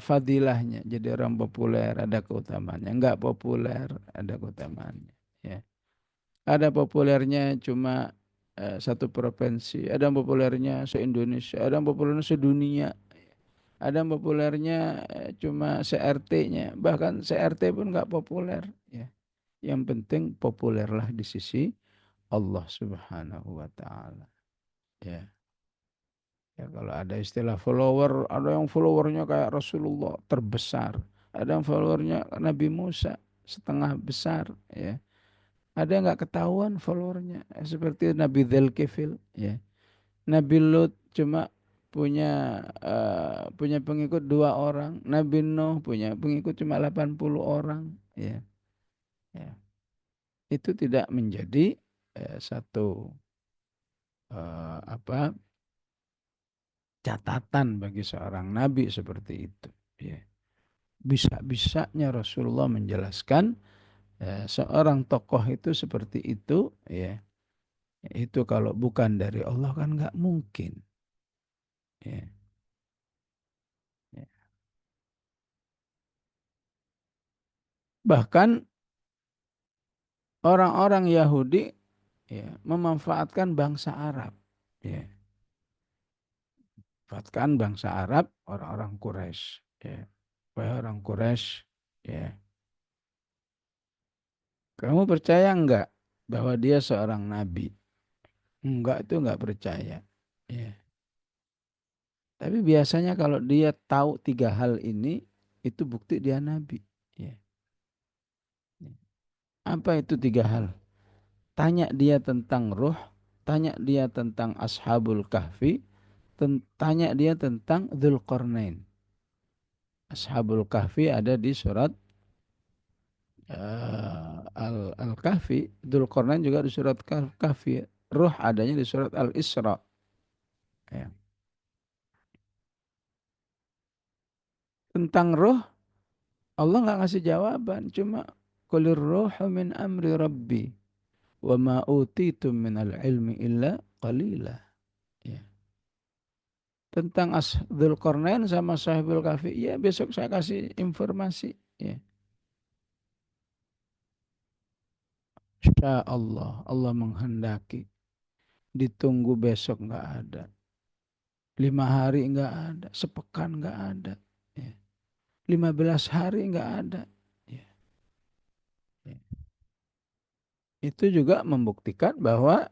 fadilahnya. Jadi orang populer ada keutamaannya, enggak populer ada keutamaannya, ya. Ada populernya cuma satu provinsi, ada yang populernya se-Indonesia, ada yang populernya sedunia, ada yang populernya cuma se-RT-nya, bahkan se-RT pun enggak populer, ya. Yang penting populerlah di sisi Allah Subhanahu wa taala, ya. Ya, kalau ada istilah follower, ada yang followernya kayak Rasulullah terbesar, ada yang followernya Nabi Musa setengah besar, ya. Ada yang nggak ketahuan followernya, seperti Nabi Dzulkifil, ya. Nabi Lut cuma punya pengikut 2 orang, Nabi Nuh punya pengikut cuma 80 orang, ya. Ya. Itu tidak menjadi satu apa catatan bagi seorang nabi seperti itu, ya. Bisa-bisanya Rasulullah menjelaskan seorang tokoh itu seperti itu, ya. Itu kalau bukan dari Allah kan nggak mungkin, ya. Ya. Bahkan orang-orang Yahudi, ya, memanfaatkan bangsa Arab, ya. Memanfaatkan bangsa Arab, orang-orang Quraisy, ya. Wahai orang Quraisy, ya, kamu percaya enggak bahwa dia seorang nabi? Enggak, itu enggak percaya, ya. Tapi biasanya kalau dia tahu 3 hal ini, itu bukti dia nabi, ya. Apa itu 3 hal? Tanya dia tentang ruh, tanya dia tentang Ashabul Kahfi, tanya dia tentang Dzulqarnain. Ashabul Kahfi ada di surat Al-Kahfi, Dzulqarnain juga di surat Kahfi, ruh adanya di surat Al-Isra, ya. Tentang ruh Allah nggak ngasih jawaban, cuma qulir ruhu min amri rabbi wa ma utitum minal ilmi illa qalila, ya. Tentang Dzulqarnain sama Sahibul Kahfi, ya besok saya kasih informasi, ya. Insya Allah, Allah menghendaki. Ditunggu besok nggak ada. 5 hari nggak ada. Sepekan nggak ada. Ya. 15 hari nggak ada. Ya. Ya. Itu juga membuktikan bahwa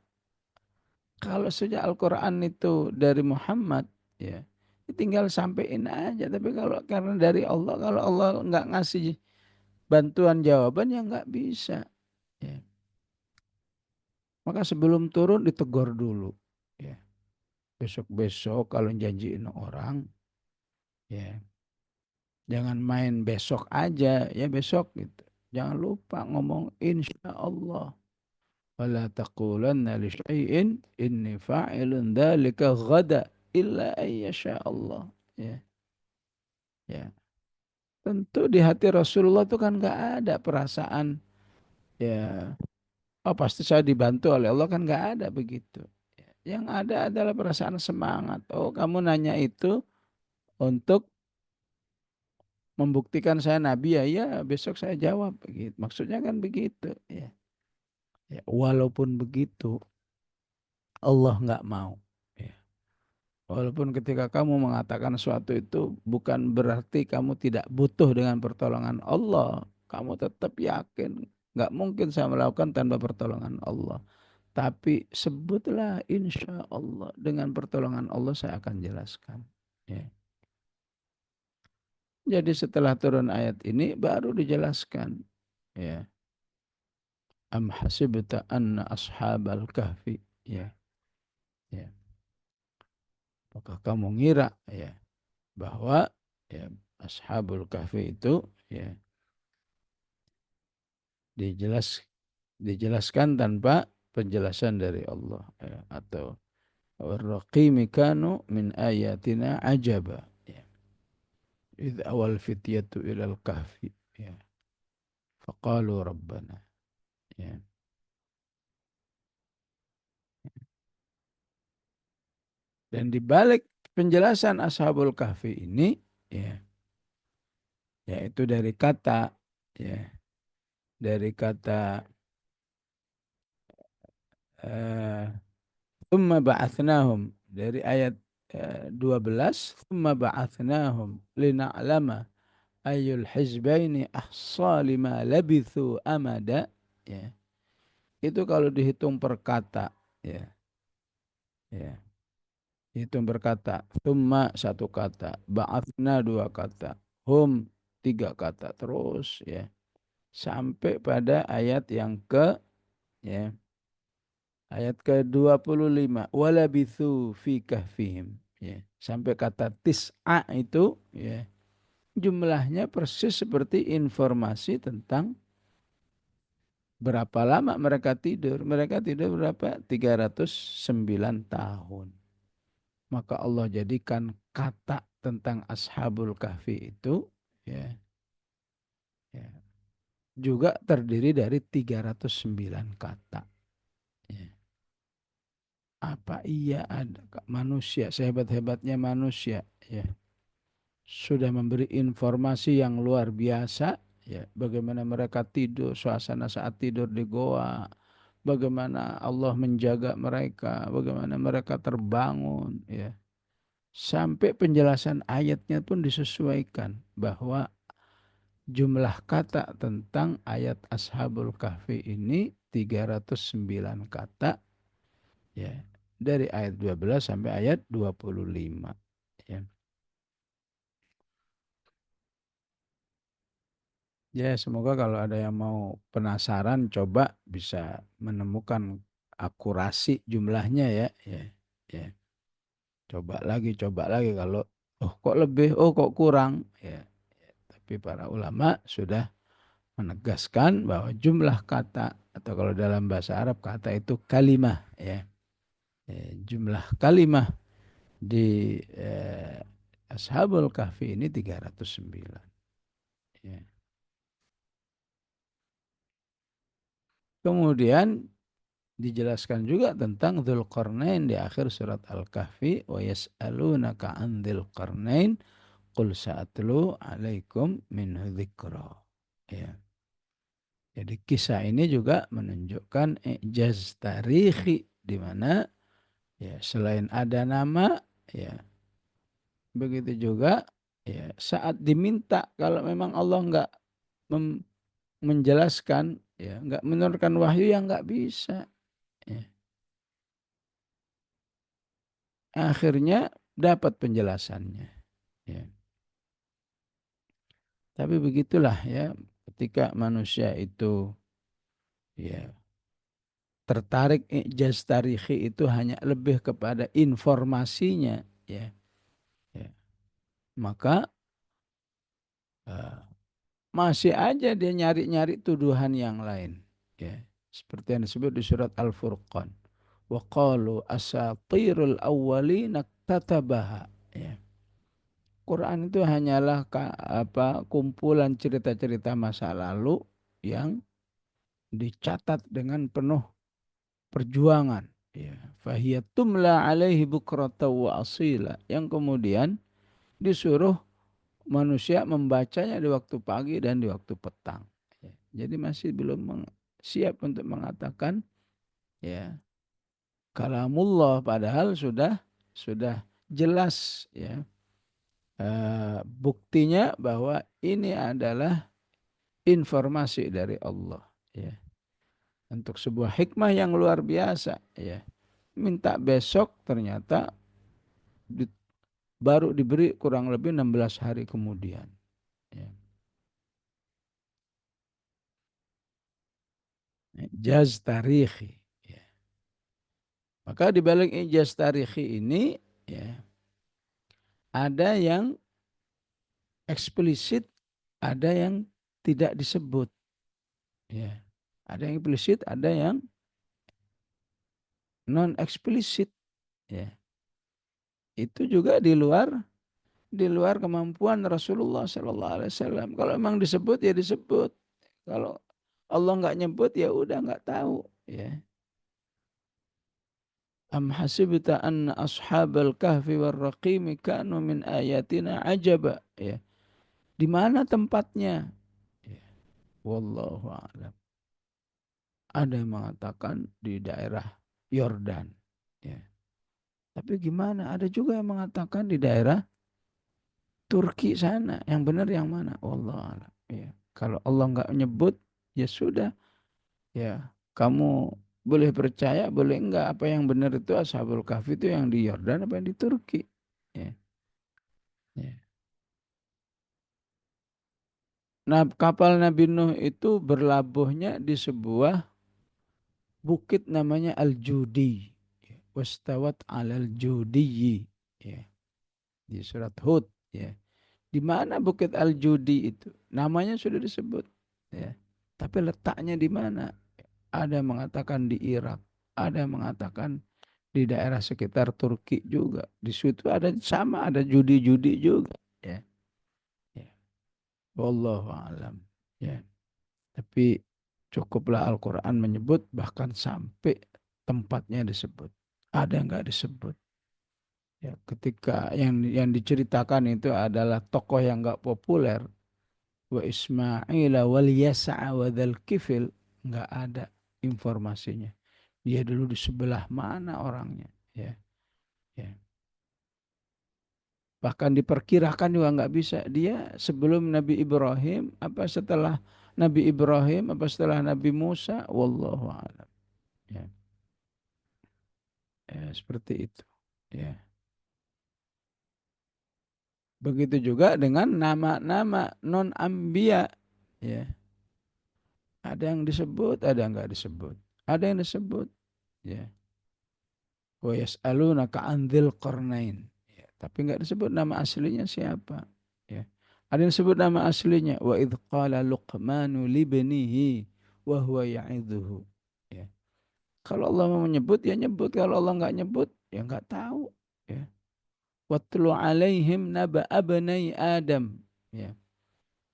kalau saja Al-Quran itu dari Muhammad, ya, tinggal sampein aja. Tapi kalau karena dari Allah, kalau Allah nggak ngasih bantuan jawaban, ya nggak bisa. Ya. Maka sebelum turun ditegur dulu. Ya. Besok-besok kalau janjiin orang, ya, jangan main besok aja, ya besok gitu. Jangan lupa ngomong insya Allah. Wala taqulanna li syai'in inni fa'ilun dzalika ghada illa ayyasha Allah. Ya, ya. Tentu di hati Rasulullah itu kan nggak ada perasaan, ya, oh pasti saya dibantu oleh Allah, kan nggak ada begitu. Yang ada adalah perasaan semangat. Oh, kamu nanya itu untuk membuktikan saya nabi, ya, ya besok saya jawab begitu. Maksudnya kan begitu, ya. Ya, walaupun begitu Allah nggak mau. Walaupun ketika kamu mengatakan sesuatu itu bukan berarti kamu tidak butuh dengan pertolongan Allah. Kamu tetap yakin. Nggak mungkin saya melakukan tanpa pertolongan Allah. Tapi sebutlah insya Allah. Dengan pertolongan Allah saya akan jelaskan. Ya. Jadi setelah turun ayat ini baru dijelaskan. Ya. Am hasibta anna ashabal kahfi. Ya. Ya. Apakah kamu ngira ya bahwa ya ashabul kahfi itu ya dijelaskan tanpa penjelasan dari Allah ya, atau warraqimi kanu min ayatina ajaba ya. Idh awal fityatu ilal kahfi ya. Faqalu rabbana ya. Dan di balik penjelasan ashabul kahfi ini ya yaitu dari kata ya dari kata eh, thumma ba'athnahum dari ayat 12 thumma ba'athnahum lina'lama ayyul hizbaini ahsa lima labithu amada ya itu kalau dihitung per kata ya ya hitung berkata thumma satu kata ba'athna dua kata hum tiga kata terus ya sampai pada ayat yang ke ya ayat ke-25 walabithu fi kahfihim ya sampai kata tis'a itu ya jumlahnya persis seperti informasi tentang berapa lama mereka tidur. Mereka tidur berapa? 309 tahun. Maka Allah jadikan kata tentang Ashabul Kahfi itu ya, ya, juga terdiri dari 309 kata. Ya. Apa iya ada manusia, sehebat-hebatnya manusia ya, sudah memberi informasi yang luar biasa ya, bagaimana mereka tidur, suasana saat tidur di goa, bagaimana Allah menjaga mereka, bagaimana mereka terbangun ya. Sampai penjelasan ayatnya pun disesuaikan bahwa jumlah kata tentang ayat Ashabul Kahfi ini 309 kata ya. Dari ayat 12 sampai ayat 25 ya. Ya, semoga kalau ada yang mau penasaran coba bisa menemukan akurasi jumlahnya ya. Ya, ya. Coba lagi kalau oh kok lebih, oh kok kurang ya. Tapi para ulama sudah menegaskan bahwa jumlah kata atau kalau dalam bahasa Arab kata itu kalimah ya. Jumlah kalimah di Ashabul Kahfi ini 309 ya. Kemudian dijelaskan juga tentang Dzulqarnain di akhir surat Al-Kahfi wa yas'alunaka 'an Dzulqarnain qul sa'atlu 'alaikum minhu dzikra ya. Jadi kisah ini juga menunjukkan ijaz tarihi di mana ya selain ada nama ya begitu juga ya saat diminta kalau memang Allah nggak menjelaskan ya nggak menurunkan wahyu yang nggak bisa ya. Akhirnya dapat penjelasannya ya. Tapi begitulah ya ketika manusia itu ya tertarik ijaz tarihi itu hanya lebih kepada informasinya ya, ya. Maka eh, masih aja dia nyari-nyari tuduhan yang lain ya seperti yang disebut di surat Al-Furqan wa qalu asatirul awwalina tatabaha ya. Quran itu hanyalah kumpulan cerita-cerita masa lalu yang dicatat dengan penuh perjuangan ya fahiyat tumla alaihi bukrata wa asila yang kemudian disuruh manusia membacanya di waktu pagi dan di waktu petang ya. Jadi masih belum siap untuk mengatakan ya kalamullah padahal sudah jelas ya, buktinya bahwa ini adalah informasi dari Allah ya, untuk sebuah hikmah yang luar biasa ya. Minta besok ternyata di- baru diberi kurang lebih 16 hari kemudian ya. Ijaz tarikhi ya. Maka di balik ijaz tarikhi ini ya, ada yang eksplisit, ada yang tidak disebut ya. Ada yang eksplisit, ada yang non eksplisit ya. Itu juga di luar kemampuan Rasulullah Sallallahu Alaihi Wasallam. Kalau memang disebut ya disebut. Kalau Allah nggak nyebut ya udah nggak tahu ya. Am hasibta anna ashabal kahfi war raqim kanu min ayatina ajaba ya. Di mana tempatnya? Ya. Wallahu a'lam. Ada yang mengatakan di daerah Yordan ya. Tapi gimana? Ada juga yang mengatakan di daerah Turki sana. Yang benar yang mana? Wallahu a'lam. Ya. Kalau Allah nggak nyebut ya sudah ya, kamu boleh percaya, boleh enggak. Apa yang benar itu Ashabul Kahfi itu yang di Yordan apa yang di Turki. Ya, ya. Nah, kapal Nabi Nuh itu berlabuhnya di sebuah bukit namanya Al-Judi. Ya. Wastawat alal Judiyyi. Ya. Di surat Hud. Ya. Di mana bukit Al-Judi itu? Namanya sudah disebut. Ya. Tapi letaknya di mana? Ada yang mengatakan di Irak. Ada yang mengatakan di daerah sekitar Turki juga. Di situ ada sama, ada judi-judi juga. Ya, ya. Wallahu alam. Ya. Tapi cukuplah Al-Quran menyebut bahkan sampai tempatnya disebut. Ada yang nggak disebut. Ya, ketika yang diceritakan itu adalah tokoh yang nggak populer, wa Ismail wal Yas'a wa dzal kifil, nggak ada informasinya. Dia dulu di sebelah mana orangnya, ya. Ya. Bahkan diperkirakan juga nggak bisa. Dia sebelum Nabi Ibrahim, apa setelah Nabi Ibrahim, apa setelah Nabi Musa, wallahu a'lam. Ya, ya, seperti itu. Ya. Begitu juga dengan nama-nama non-ambiya. Ya. Ada yang disebut, ada yang nggak disebut. Ada yang disebut. Ya. Wa yas'alunaka an dzil qarnain. Ya. Tapi nggak disebut nama aslinya siapa. Ya. Ada yang disebut nama aslinya. Wa idh qala Luqmanu libnihi wa huwa ya'idhuhu. Ya. Kalau Allah mau menyebut, ya nyebut. Kalau Allah nggak nyebut, ya nggak tahu. Ya. Watlu alaihim naba abnai Adam. Ya.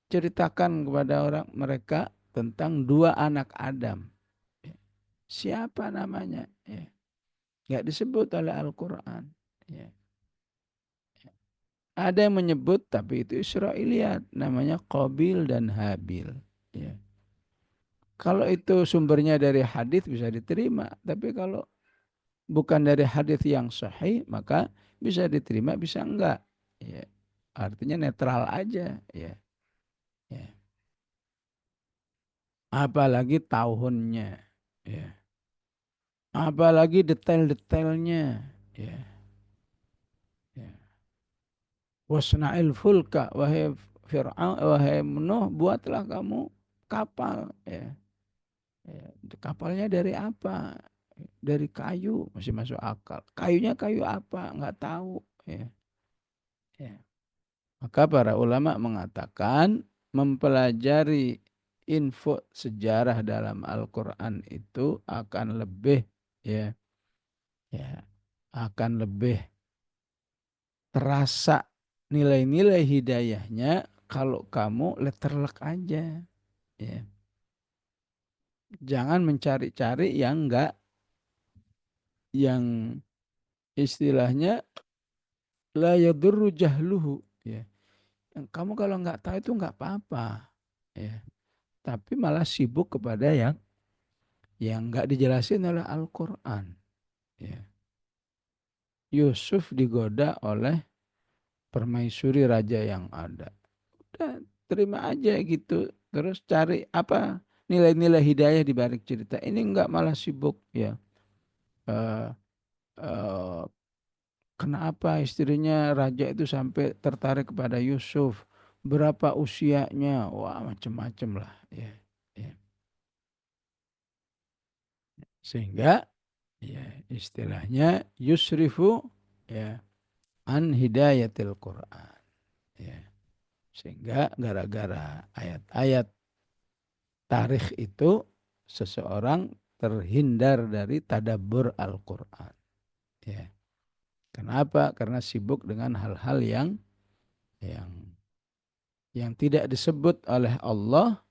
Ceritakan kepada orang mereka tentang dua anak Adam. Ya. Siapa namanya? Ya. Nggak disebut oleh Al-Quran. Ya. Ada yang menyebut tapi itu Israiliyat, namanya Qabil dan Habil. Ya. Kalau itu sumbernya dari hadis bisa diterima, tapi kalau bukan dari hadis yang sahih maka bisa diterima bisa enggak. Ya. Artinya netral aja. Ya. Ya. Apalagi tahunnya. Ya. Apalagi detail-detailnya. Ya. Ya. Wasna'il fulka wahai Fir'aun, wahai Nuh, buatlah kamu kapal. Ya. Ya, kapalnya dari apa? Dari kayu, masih masuk akal. Kayunya kayu apa? Nggak tahu. Ya. Ya. Maka para ulama mengatakan mempelajari info sejarah dalam Al-Quran itu akan lebih ya, ya akan lebih terasa nilai-nilai hidayahnya kalau kamu letterlek aja. Ya. Jangan mencari-cari yang enggak, yang istilahnya la yadurru jahluhu. Ya. Kamu kalau nggak tahu itu nggak apa-apa. Ya. Tapi malah sibuk kepada yang nggak dijelasin oleh Al-Quran. Ya. Yusuf digoda oleh permaisuri raja yang ada. Udah terima aja gitu. Terus cari apa nilai-nilai hidayah di balik cerita. Ini enggak malah sibuk ya. Eh, eh, Kenapa istrinya raja itu sampai tertarik kepada Yusuf? Berapa usianya? Wah, macam-macam lah ya. Ya. Sehingga ya istilahnya yusrifu ya an hidayatil Quran. Ya. Sehingga gara-gara ayat-ayat tarikh itu seseorang terhindar dari tadabbur Al-Quran. Ya. Kenapa? Karena sibuk dengan hal-hal yang yang tidak disebut oleh Allah,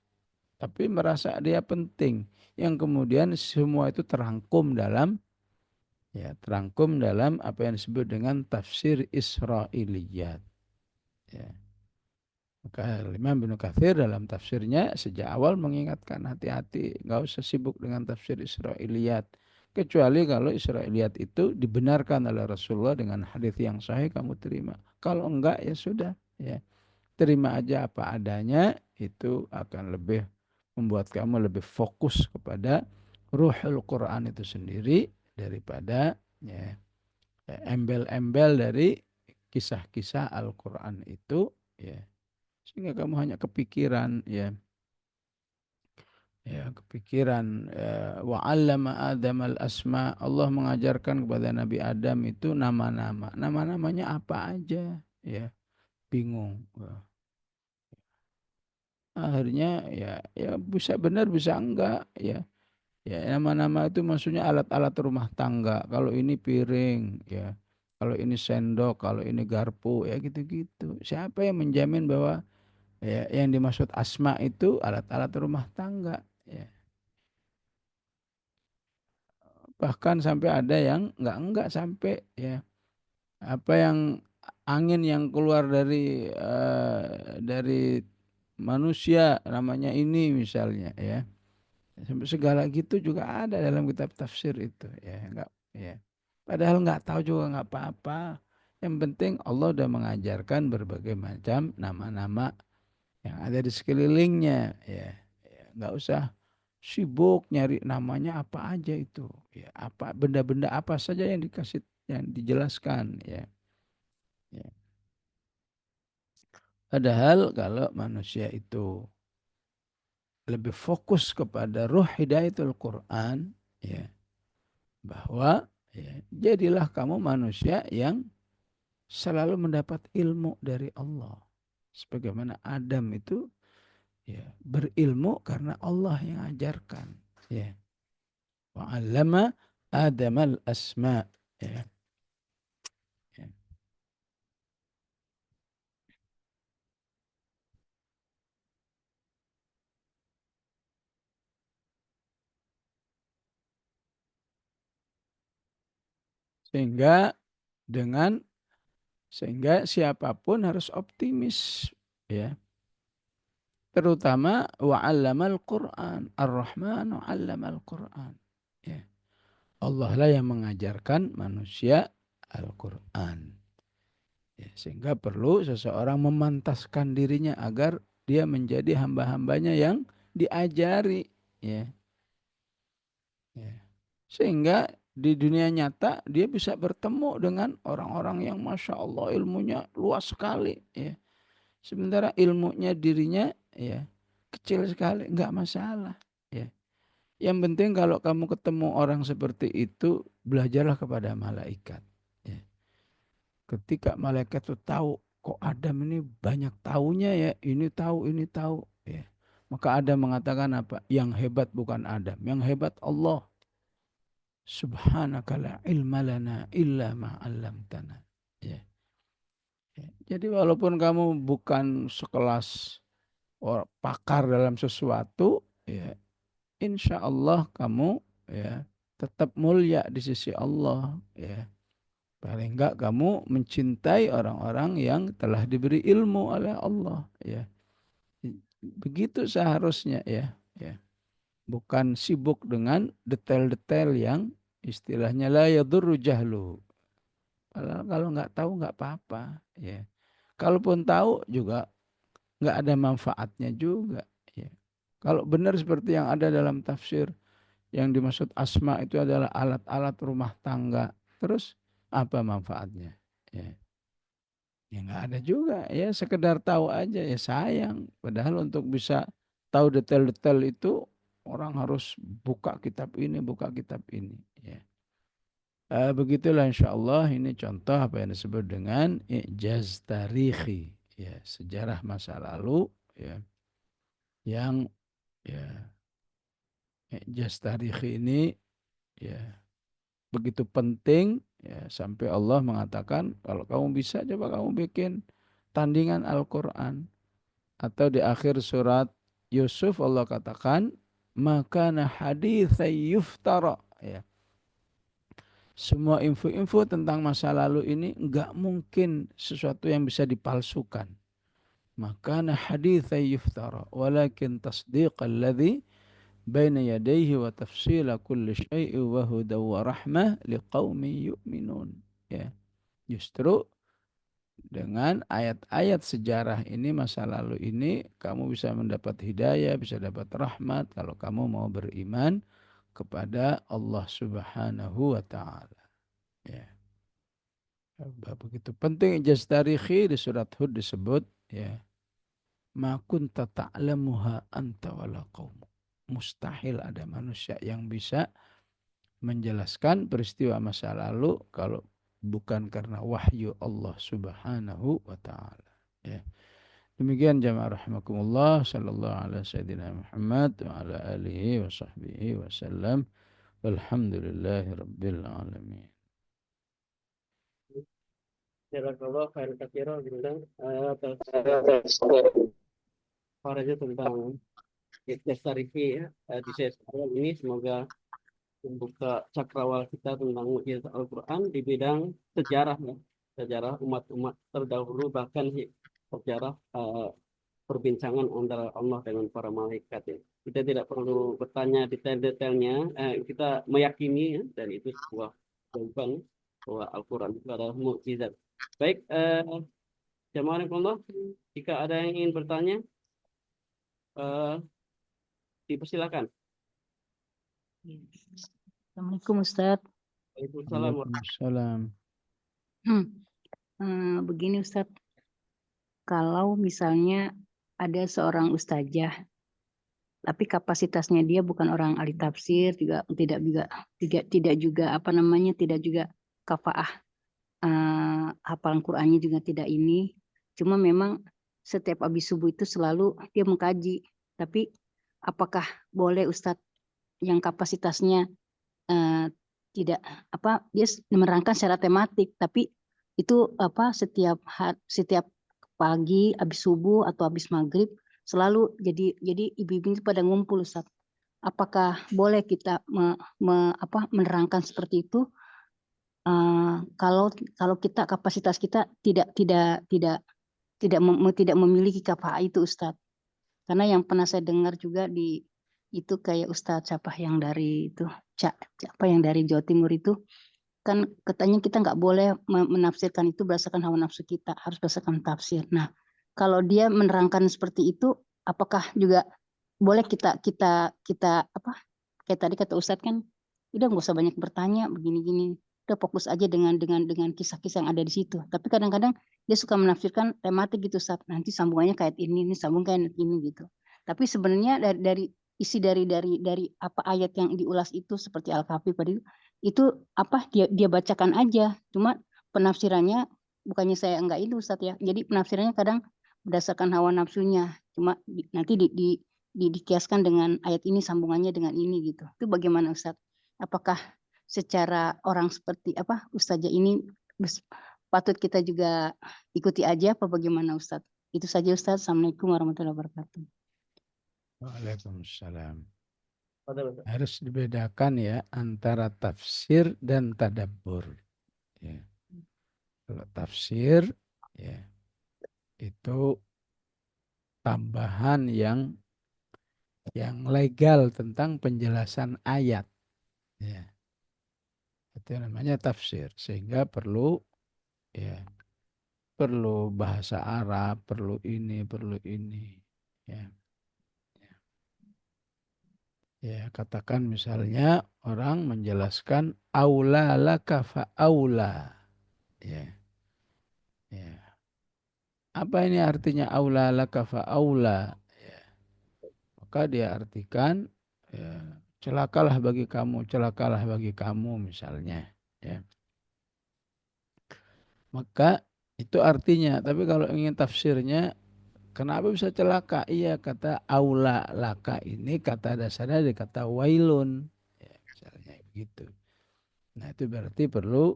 tapi merasa dia penting. Yang kemudian semua itu terangkum dalam apa yang disebut dengan tafsir Israiliyat. Ya. Maka Imam Ibnu Katsir dalam tafsirnya sejak awal mengingatkan hati-hati, nggak usah sibuk dengan tafsir Israiliyat. Kecuali kalau Israiliyat itu dibenarkan oleh Rasulullah dengan hadis yang sahih kamu terima. Kalau enggak ya sudah, ya terima aja apa adanya, itu akan lebih membuat kamu lebih fokus kepada ruhul Quran itu sendiri daripada ya, embel-embel dari kisah-kisah Al-Quran itu ya, sehingga kamu hanya kepikiran ya kepikiran wa 'allama Adam al-asma. Allah mengajarkan kepada Nabi Adam itu nama-nama. Nama-namanya apa aja ya, bingung. Wah, akhirnya ya bisa benar bisa enggak ya. Ya nama-nama itu maksudnya alat-alat rumah tangga. Kalau ini piring ya. Kalau ini sendok, kalau ini garpu ya gitu-gitu. Siapa yang menjamin bahwa ya, yang dimaksud asma itu alat-alat rumah tangga ya. Bahkan sampai ada yang enggak sampai ya. Apa yang angin yang keluar dari manusia namanya ini misalnya ya. Sampai segala gitu juga ada dalam kitab tafsir itu ya enggak ya. Padahal enggak tahu juga enggak apa-apa. Yang penting Allah sudah mengajarkan berbagai macam nama-nama yang ada di sekelilingnya ya. Ya, enggak usah sibuk nyari namanya apa aja itu ya, apa benda-benda apa saja yang dikasih yang dijelaskan ya. Ya. Padahal kalau manusia itu lebih fokus kepada ruh hidayatul Quran ya, bahwa ya, jadilah kamu manusia yang selalu mendapat ilmu dari Allah. Sebagaimana Adam itu ya berilmu karena Allah yang ajarkan. Ya. Wa 'allama Adam al-asma. Ya. Ya. Sehingga dengan sehingga siapapun harus optimis ya. Terutama wa 'allamal Qur'an. Ar-Rahman wa 'allamal Qur'an. Ya. Allah lah yang mengajarkan manusia Al-Quran. Ya, sehingga perlu seseorang memantaskan dirinya agar dia menjadi hamba-hambanya yang diajari. Ya, ya. Sehingga di dunia nyata dia bisa bertemu dengan orang-orang yang Masya Allah ilmunya luas sekali. Ya. Sementara ilmunya dirinya ya kecil sekali, enggak masalah. Ya. Yang penting kalau kamu ketemu orang seperti itu, belajarlah kepada malaikat. Ya. Ketika malaikat itu tahu, kok Adam ini banyak tahunya ya, ini tahu. Ya. Maka Adam mengatakan apa? Yang hebat bukan Adam, yang hebat Allah. Subhanaka la ilma lana illa ma'allamtana. Ya. Ya. Jadi walaupun kamu bukan sekelas pakar dalam sesuatu, ya, insya Allah kamu ya tetap mulia di sisi Allah ya. Paling enggak kamu mencintai orang-orang yang telah diberi ilmu oleh Allah ya. Begitu seharusnya ya, ya. Bukan sibuk dengan detail-detail yang istilahnya la yadurru jahlu. Kalau nggak tahu nggak apa-apa. Ya. Kalaupun tahu juga nggak ada manfaatnya juga. Ya. Kalau benar seperti yang ada dalam tafsir, yang dimaksud asma itu adalah alat-alat rumah tangga. Terus apa manfaatnya? Ya. Ya nggak ada juga. Ya sekedar tahu aja ya sayang. Padahal untuk bisa tahu detail-detail itu orang harus buka kitab ini, buka kitab ini. Ya. Begitulah insya Allah ini contoh apa yang disebut dengan ijaz tarihi. Ya, sejarah masa lalu ya, yang ya ijaz tarihi ini ya begitu penting ya sampai Allah mengatakan kalau kamu bisa coba kamu bikin tandingan Al-Quran. Atau di akhir surat Yusuf Allah katakan maka haditsan yuftara ya. Semua info-info tentang masa lalu ini enggak mungkin sesuatu yang bisa dipalsukan. Maka haditsan yuftara walakin tasdiqal ladzi baina yadayhi wa tafsila kulli syai'in wa hudaw wa rahmah liqaumin yu'minun. Ya, justru dengan ayat-ayat sejarah ini, masa lalu ini, kamu bisa mendapat hidayah, bisa dapat rahmat kalau kamu mau beriman kepada Allah Subhanahu wa taala. Ya. Begitu penting ijaz tarihi di surat Hud disebut ya, ma kunta ta'lamuha anta wala qaumuk. Mustahil ada manusia yang bisa menjelaskan peristiwa masa lalu kalau bukan karena wahyu Allah Subhanahu wa taala. Ya. Demikian jamaah rahimakumullah sallallahu ala sayyidina Muhammad wa ala alihi wa sahbihi wasallam. Walhamdulillahi rabbil alamin. Jazakallah khairan katsira bintang atas faranya tentang Ikhlas Tarifi ya di sesi awal ini semoga membuka cakrawala kita tentang mukjizat Al-Quran di bidang sejarah ya, sejarah umat-umat terdahulu bahkan sejarah perbincangan antara Allah dengan para malaikat ya. Kita tidak perlu bertanya detail-detailnya, kita meyakini ya, dan itu sebuah jawaban bahwa Al-Quran itu adalah mukjizat. Baik, jamaah Allah, jika ada yang ingin bertanya, eh, dipersilakan. Assalamualaikum Ustadz. Waalaikumsalam. Waalaikumsalam. Begini Ustadz, kalau misalnya ada seorang ustazah, tapi kapasitasnya dia bukan orang ahli tafsir, tidak juga apa namanya, tidak juga kafaah hafalan Qur'annya juga tidak ini. Cuma memang setiap habis subuh itu selalu dia mengkaji. Tapi apakah boleh Ustadz yang kapasitasnya eh, tidak apa dia menerangkan secara tematik, tapi itu apa setiap pagi habis subuh atau habis maghrib selalu jadi ibu-ibu itu pada ngumpul Ustaz. Apakah boleh kita menerangkan seperti itu? Kalau kita kapasitas kita tidak memiliki kafaah itu Ustadz. Karena yang pernah saya dengar juga di itu kayak Ustadz siapa yang dari itu apa yang dari Jawa Timur itu kan katanya kita nggak boleh menafsirkan itu berdasarkan hawa nafsu kita, harus berdasarkan tafsir. Nah, kalau dia menerangkan seperti itu, apakah juga boleh kita apa kayak tadi kata Ustadz kan, udah nggak usah banyak bertanya begini-gini, udah fokus aja dengan kisah-kisah yang ada di situ. Tapi kadang-kadang dia suka menafsirkan tematik gitu Ustadz, nanti sambungannya kayak ini sambung kayak ini gitu. Tapi sebenarnya dari isi dari apa ayat yang diulas itu seperti Al-Kahfi tadi itu apa dia bacakan aja, cuma penafsirannya bukannya saya enggak itu Ustadz ya, jadi penafsirannya kadang berdasarkan hawa nafsunya, cuma nanti dikiaskan dengan ayat ini sambungannya dengan ini gitu. Itu bagaimana Ustadz? Apakah secara orang seperti apa Ustazah ini patut kita juga ikuti aja apa bagaimana Ustadz? Itu saja Ustadz. Assalamualaikum warahmatullahi wabarakatuh. Waalaikumsalam. Pada Harus dibedakan ya antara tafsir dan tadabbur. Ya. Kalau tafsir ya itu tambahan yang legal tentang penjelasan ayat. Ya. Itu namanya tafsir. Sehingga perlu ya. Perlu bahasa Arab, perlu ini, ya. Ya, katakan misalnya orang menjelaskan aula laka fa aula. Ya, ya. Apa ini artinya aula laka fa aula? Ya. Maka dia artikan ya, celakalah bagi kamu, celakalah bagi kamu misalnya. Ya. Maka itu artinya. Tapi kalau ingin tafsirnya, kenapa bisa celaka? Iya, kata aula laka ini kata dasarnya dari kata wailun. Ya, misalnya begitu. Nah, itu berarti perlu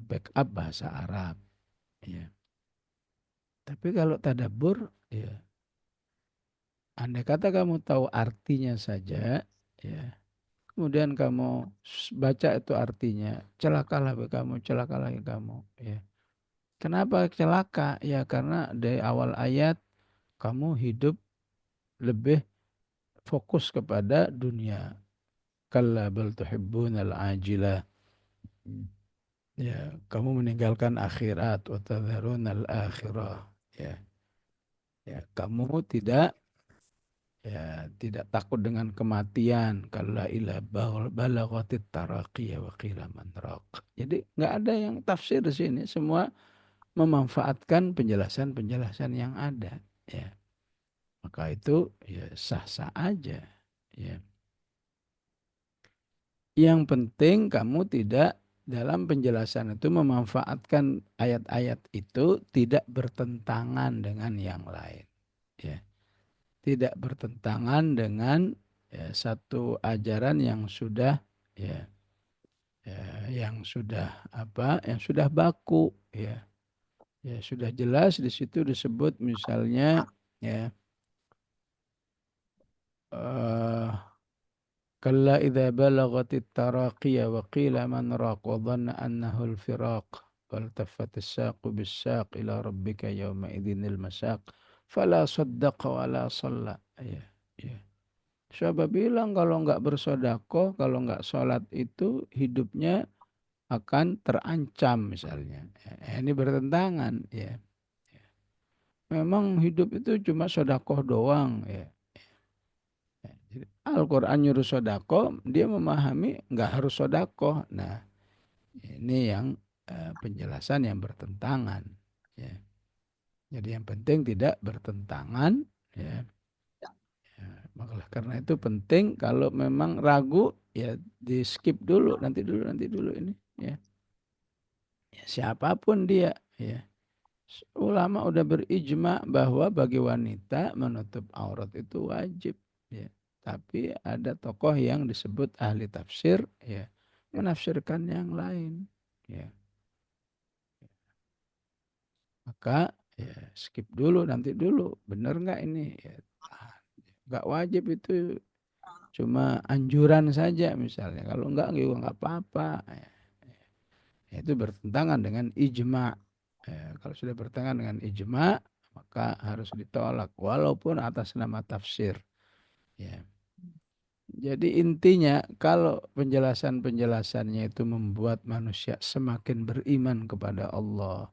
backup bahasa Arab. Ya. Tapi kalau tadabbur, ya, andai kata kamu tahu artinya saja, ya, kemudian kamu baca itu artinya, celakalah bagi kamu, celakalah bagi kamu. Ya. Kenapa celaka? Ya karena dari awal ayat kamu hidup lebih fokus kepada dunia. Kalla bal tuhibbunal ajilah. Ya, kamu meninggalkan akhirat wa tadharunal akhirah. Ya, ya, kamu tidak takut dengan kematian. Kalla ila balaghatit taraqiyya wa qila man raq. Jadi nggak ada yang tafsir di sini, semua memanfaatkan penjelasan-penjelasan yang ada. Ya, maka itu ya sah-sah aja. Ya. Yang penting kamu tidak dalam penjelasan itu memanfaatkan ayat-ayat itu tidak bertentangan dengan yang lain. Ya. Tidak bertentangan dengan ya, satu ajaran yang sudah ya, ya yang sudah apa yang sudah baku ya. Ya sudah jelas di situ disebut misalnya ya eh, kalla idza balagatit taraqiya wa qila man raq wa dhanna annahu al-firaq wal taffatis saqu bis-saq ila rabbika yawma idzinil masaq fala saddaqa wa la shalla. Ya, ya. Siapa bilang kalau nggak bersodakoh, kalau nggak sholat itu hidupnya akan terancam misalnya. Ini bertentangan ya. Memang hidup itu cuma sodakoh doang ya. Jadi, Al-Quran nyuruh sodakoh, dia memahami nggak harus sodakoh. Nah, ini yang penjelasan yang bertentangan. Ya. Jadi yang penting tidak bertentangan. Ya. Ya, maka karena itu penting kalau memang ragu ya di skip dulu, nanti dulu ini. Ya. Ya, siapapun dia. Ya. Ulama udah berijma bahwa bagi wanita menutup aurat itu wajib. Ya. Tapi ada tokoh yang disebut ahli tafsir, ya, menafsirkan yang lain. Ya. Maka ya, skip dulu, nanti dulu. Benar nggak ini? Ya, nggak wajib itu, cuma anjuran saja misalnya. Kalau nggak juga nggak apa-apa. Ya. Ya, itu bertentangan dengan ijma. Kalau sudah bertentangan dengan ijma, maka harus ditolak walaupun atas nama tafsir. Ya. Jadi intinya kalau penjelasan-penjelasannya itu membuat manusia semakin beriman kepada Allah,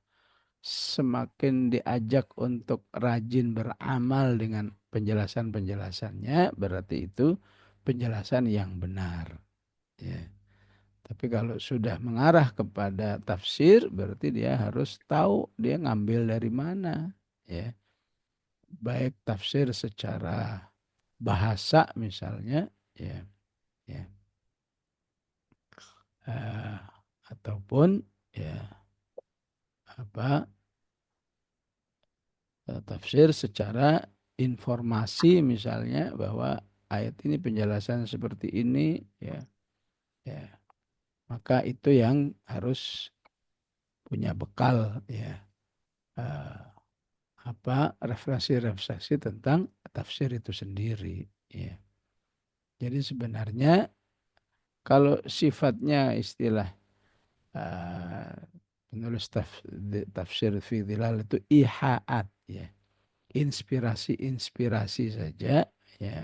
semakin diajak untuk rajin beramal dengan penjelasan-penjelasannya, berarti itu penjelasan yang benar. Ya. Tapi kalau sudah mengarah kepada tafsir, berarti dia harus tahu dia ngambil dari mana. Ya. Baik tafsir secara bahasa misalnya, ya, ya. Eh, ataupun ya apa tafsir secara informasi misalnya bahwa ayat ini penjelasan seperti ini, ya, ya. Maka itu yang harus punya bekal, ya. Eh, referensi-referensi tentang tafsir itu sendiri, ya. Jadi sebenarnya kalau sifatnya istilah eh, penulis tafsir fi dhilal itu ihaat, ya, inspirasi-inspirasi saja, ya.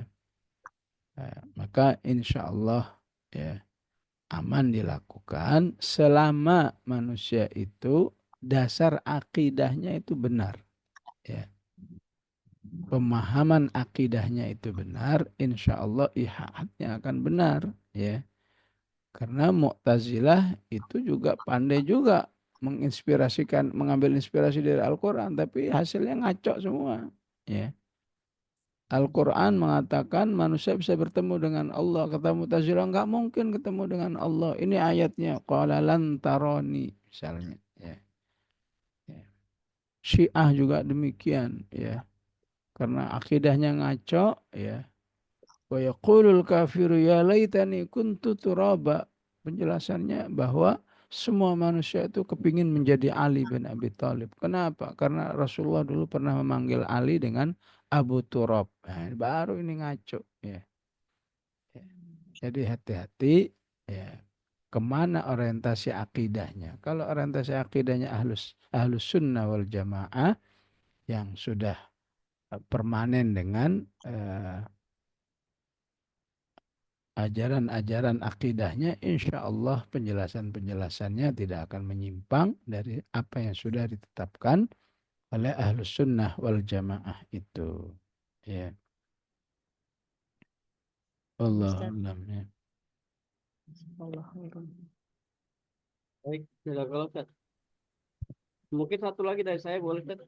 Maka insya Allah ya aman dilakukan selama manusia itu dasar akidahnya itu benar. Ya. Pemahaman akidahnya itu benar, insya Allah ihaatnya akan benar. Ya. Karena Mu'tazilah itu juga pandai juga mengambil inspirasi dari Al-Quran, tapi hasilnya ngaco semua. Ya. Al-Quran mengatakan manusia bisa bertemu dengan Allah. Kata Mu'tazilah, enggak mungkin ketemu dengan Allah. Ini ayatnya. Qala lan tarani, misalnya. Ya. Ya. Syiah juga demikian. Ya. Karena akidahnya ngaco. Ya. Wa yaqulul kafiru ya laitani kuntu turaba. Penjelasannya bahwa semua manusia itu kepingin menjadi Ali bin Abi Thalib. Kenapa? Karena Rasulullah dulu pernah memanggil Ali dengan Abu Turab. Nah, baru ini ngaco. Ya. Ya. Jadi hati-hati ya, kemana orientasi akidahnya. Kalau orientasi akidahnya ahlus sunnah wal jamaah yang sudah permanen dengan ajaran-ajaran akidahnya, insya Allah penjelasan-penjelasannya tidak akan menyimpang dari apa yang sudah ditetapkan oleh ahlus sunnah wal jamaah itu. Ya, Allah Ustaz. alam ya. Allah. Baik, kalau Ustaz. Mungkin satu lagi dari saya boleh Ustaz.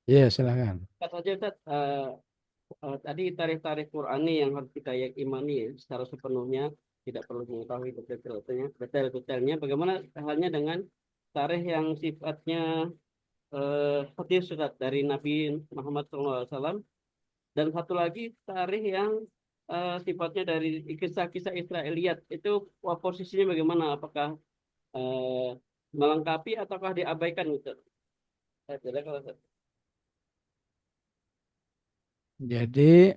Ya, silakan. Kata saja Ustaz, tadi tarikh-tarikh Qurani yang harus kita imani ya, secara sepenuhnya, tidak perlu mengetahui detail-detailnya. Bagaimana halnya dengan tarikh yang sifatnya hadis Ustaz, dari Nabi Muhammad SAW, dan satu lagi tarikh yang sifatnya dari kisah-kisah Israiliyat, itu posisinya bagaimana? Apakah eh, melengkapi ataukah diabaikan Ustaz? Tidak kalau Ustaz. Jadi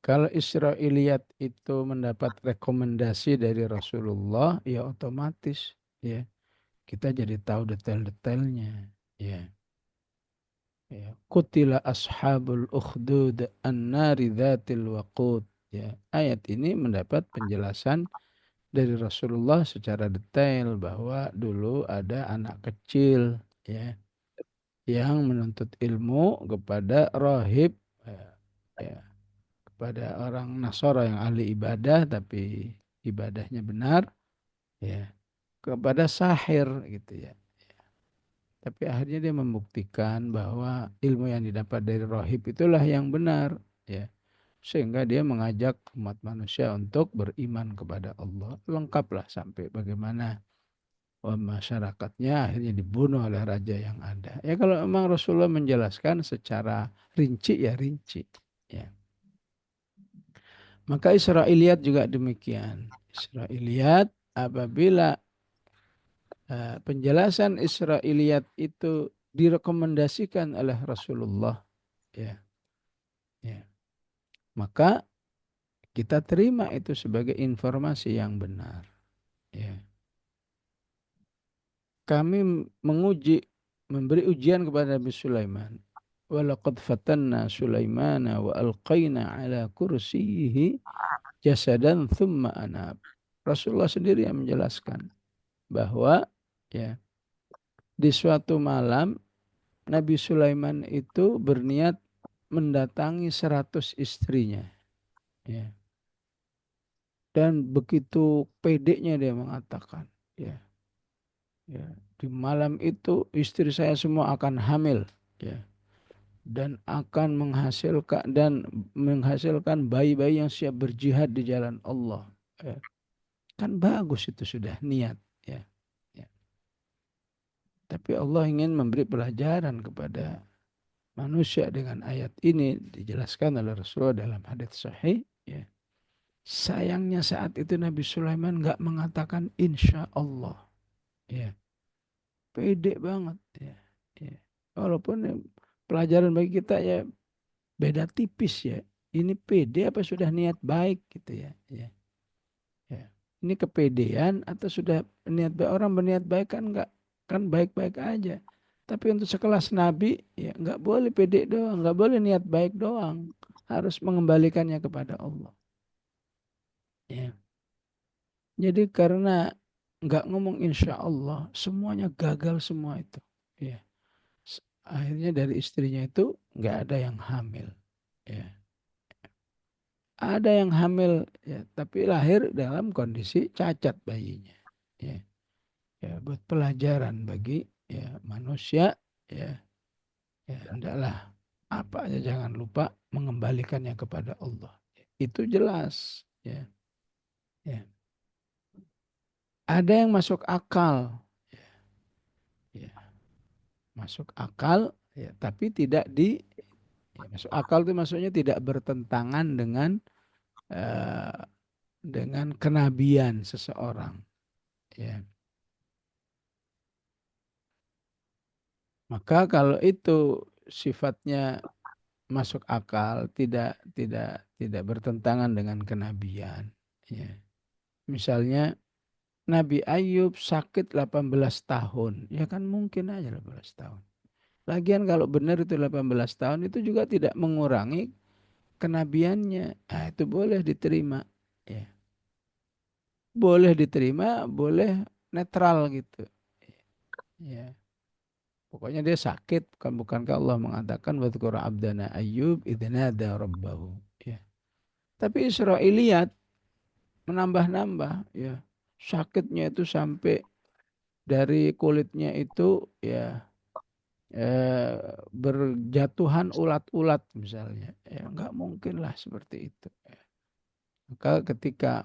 kalau Israiliyat itu mendapat rekomendasi dari Rasulullah, ya otomatis ya kita jadi tahu detail-detailnya. Ya, ya. Qutila ashabul ukhdud an-nari dzatil waqud. Ya, ayat ini mendapat penjelasan dari Rasulullah secara detail bahwa dulu ada anak kecil ya yang menuntut ilmu kepada rahib, ya, kepada orang Nasara yang ahli ibadah tapi ibadahnya benar, ya, kepada sahir gitu ya. Tapi akhirnya dia membuktikan bahwa ilmu yang didapat dari rahib itulah yang benar, ya. Sehingga dia mengajak umat manusia untuk beriman kepada Allah. Lengkaplah sampai bagaimana masyarakatnya akhirnya dibunuh oleh raja yang ada. Ya kalau memang Rasulullah menjelaskan secara rinci ya rinci. Ya. Maka Israiliyat juga demikian. Israiliyat apabila penjelasan Israiliyat itu direkomendasikan oleh Rasulullah, ya, ya, maka kita terima itu sebagai informasi yang benar. Ya. Kami memberi ujian kepada Nabi Sulaiman. Walaqad fatanna Sulaimana wa alqaina ala kursiyihi jasadan thumma anab. Rasulullah sendiri yang menjelaskan bahwa ya di suatu malam Nabi Sulaiman itu berniat mendatangi 100 istrinya. Ya. Dan begitu pedenya dia mengatakan, ya, ya, di malam itu istri saya semua akan hamil, ya, dan akan menghasilkan bayi-bayi yang siap berjihad di jalan Allah. Ya. Kan bagus itu sudah niat, ya. Ya. Tapi Allah ingin memberi pelajaran kepada manusia dengan ayat ini dijelaskan oleh Rasulullah dalam hadits sahih. Ya. Sayangnya saat itu Nabi Sulaiman nggak mengatakan insya Allah. Ya. Pede banget. Ya. Ya. Walaupun pelajaran bagi kita ya beda tipis ya. Ini pede apa sudah niat baik gitu ya. Ya. Ya. Ini kepedean atau sudah niat baik. Orang berniat baik kan enggak, kan baik-baik aja. Tapi untuk sekelas Nabi ya enggak boleh pede doang, enggak boleh niat baik doang. Harus mengembalikannya kepada Allah. Ya. Jadi karena enggak ngomong insya Allah, semuanya gagal semua itu. Ya. Akhirnya dari istrinya itu nggak ada yang hamil. Ya. Ada yang hamil, ya, tapi lahir dalam kondisi cacat bayinya. Ya. Ya, buat pelajaran bagi ya manusia, ya, ya hendaklah apa aja jangan lupa mengembalikannya kepada Allah. Itu jelas, ya. Ya. Ada yang masuk akal, ya, masuk akal, ya, tapi tidak di ya, masuk akal itu maksudnya tidak bertentangan eh, dengan kenabian seseorang, ya. Maka kalau itu sifatnya masuk akal, tidak bertentangan dengan kenabian, ya. Misalnya Nabi Ayub sakit 18 tahun, ya kan mungkin aja 18 tahun. Lagian kalau benar itu 18 tahun itu juga tidak mengurangi kenabiannya. Nah, itu boleh diterima, ya. Boleh diterima, boleh netral gitu. Ya. Pokoknya dia sakit, bukankah Allah mengatakan wadhkur abdana Ayyub idnada rabbahu. Ya. Tapi Israiliyat menambah-nambah, ya. Sakitnya itu sampai dari kulitnya itu ya eh, berjatuhan ulat-ulat misalnya. Ya nggak mungkin lah seperti itu. Ya. Maka ketika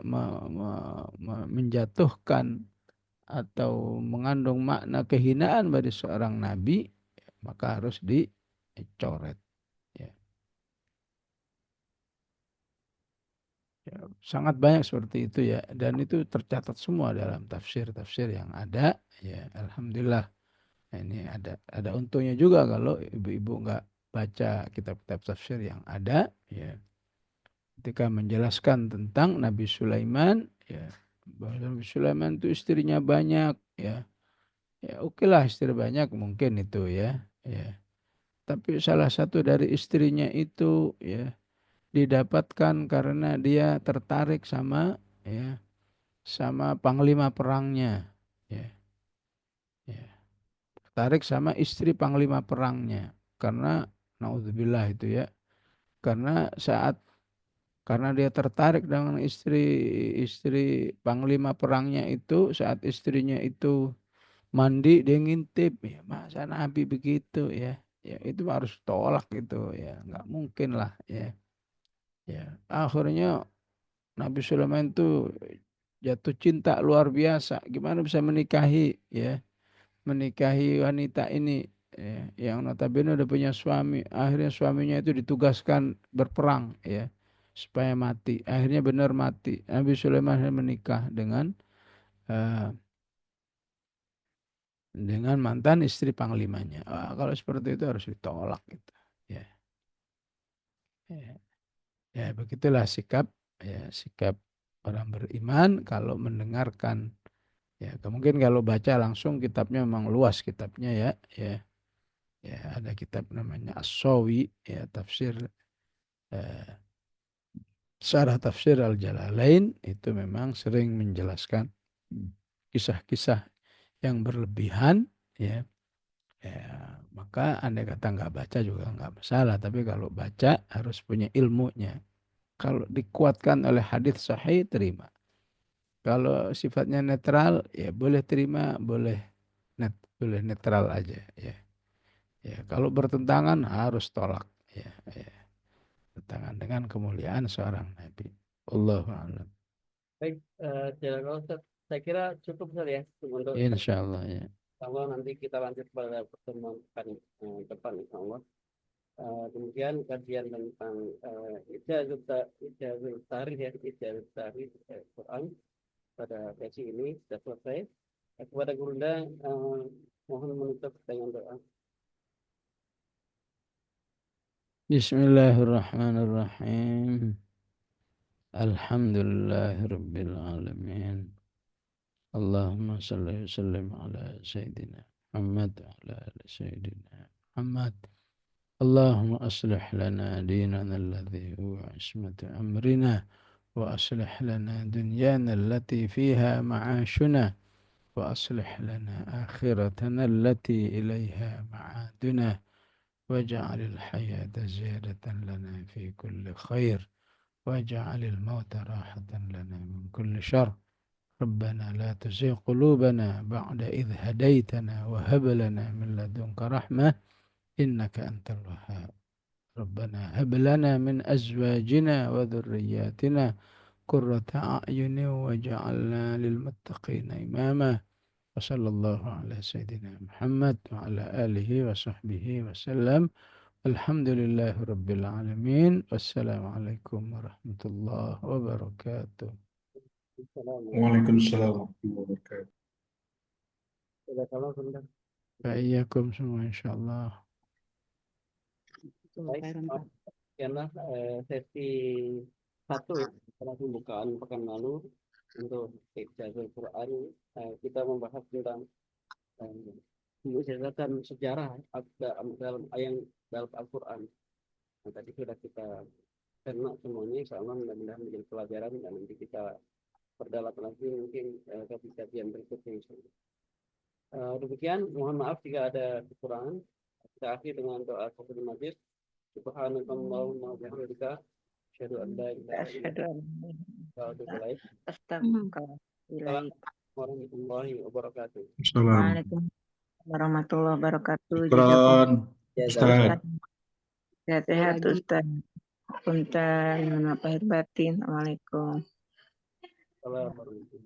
menjatuhkan atau mengandung makna kehinaan bagi seorang nabi, ya, maka harus dicoret. Ya. Ya, sangat banyak seperti itu ya, dan itu tercatat semua dalam tafsir-tafsir yang ada. Ya, alhamdulillah. Nah, ini ada untungnya juga kalau ibu-ibu nggak baca kitab-kitab tafsir yang ada, ya. Ketika menjelaskan tentang Nabi Sulaiman, ya, bahwa Nabi Sulaiman itu istrinya banyak, ya. Ya, oke lah istri banyak mungkin itu ya, ya. Tapi salah satu dari istrinya itu ya didapatkan karena dia tertarik sama ya sama panglima perangnya, ya, ya. Tertarik sama istri panglima perangnya karena naudzubillah itu ya. Karena karena dia tertarik dengan istri panglima perangnya itu saat istrinya itu mandi dia ngintip, ya masa Nabi begitu ya, ya itu harus tolak gitu ya, nggak mungkin lah ya. Ya akhirnya Nabi Sulaiman itu jatuh cinta luar biasa, gimana bisa menikahi ya, menikahi wanita ini ya, yang notabene udah punya suami. Akhirnya suaminya itu ditugaskan berperang ya supaya mati, akhirnya benar mati. Nabi Sulaiman menikah eh, dengan mantan istri panglimanya. Wah, kalau seperti itu harus ditolak gitu. Ya, ya, ya begitulah sikap orang beriman kalau mendengarkan. Ya, mungkin kalau baca langsung kitabnya memang luas kitabnya ya, ya, ya ada kitab namanya As-Sawi ya tafsir eh, Syarah Tafsir Al-Jalalain itu memang sering menjelaskan kisah-kisah yang berlebihan ya. Ya, maka andai kata nggak baca juga nggak masalah. Tapi kalau baca harus punya ilmunya. Kalau dikuatkan oleh hadis sahih, terima. Kalau sifatnya netral, ya boleh terima, boleh netral aja. Ya, ya. Kalau bertentangan harus tolak. Ya, ya. Bertentangan dengan kemuliaan seorang nabi. Allahu a'lam. Baik, kalau saya kira cukup saja ya untuk Insya Allah ya. kalau nanti kita lanjut pada pertemuan depan insya Allah. Demikian kajian tentang ijazah tarikh ya, ijazah tarikh Quran pada sesi ini sudah selesai. Kepada Gurunda mohon menutup dengan doa. Bismillahirrahmanirrahim. Alhamdulillahi Rabbil Alamin. Allahumma salli wa sallim ala Sayyidina Muhammad wa ala ali Sayyidina Muhammad. Allahumma aslih lana dinana alladhi huwa ismatu amrina wa aslih lana dunyana allati fiha ma'ashuna وأصلح لنا آخرتنا التي إليها معادنا واجعل الحياة زيادة لنا في كل خير واجعل الموت راحة لنا من كل شر ربنا لا تزغ قلوبنا بعد إذ هديتنا وهب لنا من لدنك رحمة إنك أنت الوهاب ربنا هب لنا من أزواجنا وذرياتنا قرة أعين واجعلنا للمتقين إماما وصلى الله على سيدنا محمد وعلى آله وصحبه وسلم الحمد لله رب العالمين والسلام عليكم ورحمة الله وبركاته. Waalaikumsalam warahmatullahi wabarakatuh. Sudah kalau sudah. Faiyakum semua insyaallah. Baik, sekianlah sesi 1 ya, setelah pembukaan pekan lalu untuk Hifdzul Quran. Kita membahas tentang menceritakan sejarah dalam dalam Al-Quran. Nah, tadi sudah kita kena semuanya, insyaallah mudah-mudahan menjadi pelajaran dan nanti kita perdalam lagi mungkin kajian berikutnya. Demikian, mohon maaf jika ada kekurangan. Kita akhiri dengan doa kafaratul majlis. Subhanakallahumma wa bihamdika asyhadu an la ilaha illa anta astaghfiruka wa atubu ilaik. Assalamualaikum warahmatullahi wabarakatuh. Assalamualaikum warahmatullahi wabarakatuh. Syukran, Ustaz. Sehat-sehat Ustaz. Punten, mohon maaf lahir batin. Assalamualaikum. Assalamualaikum.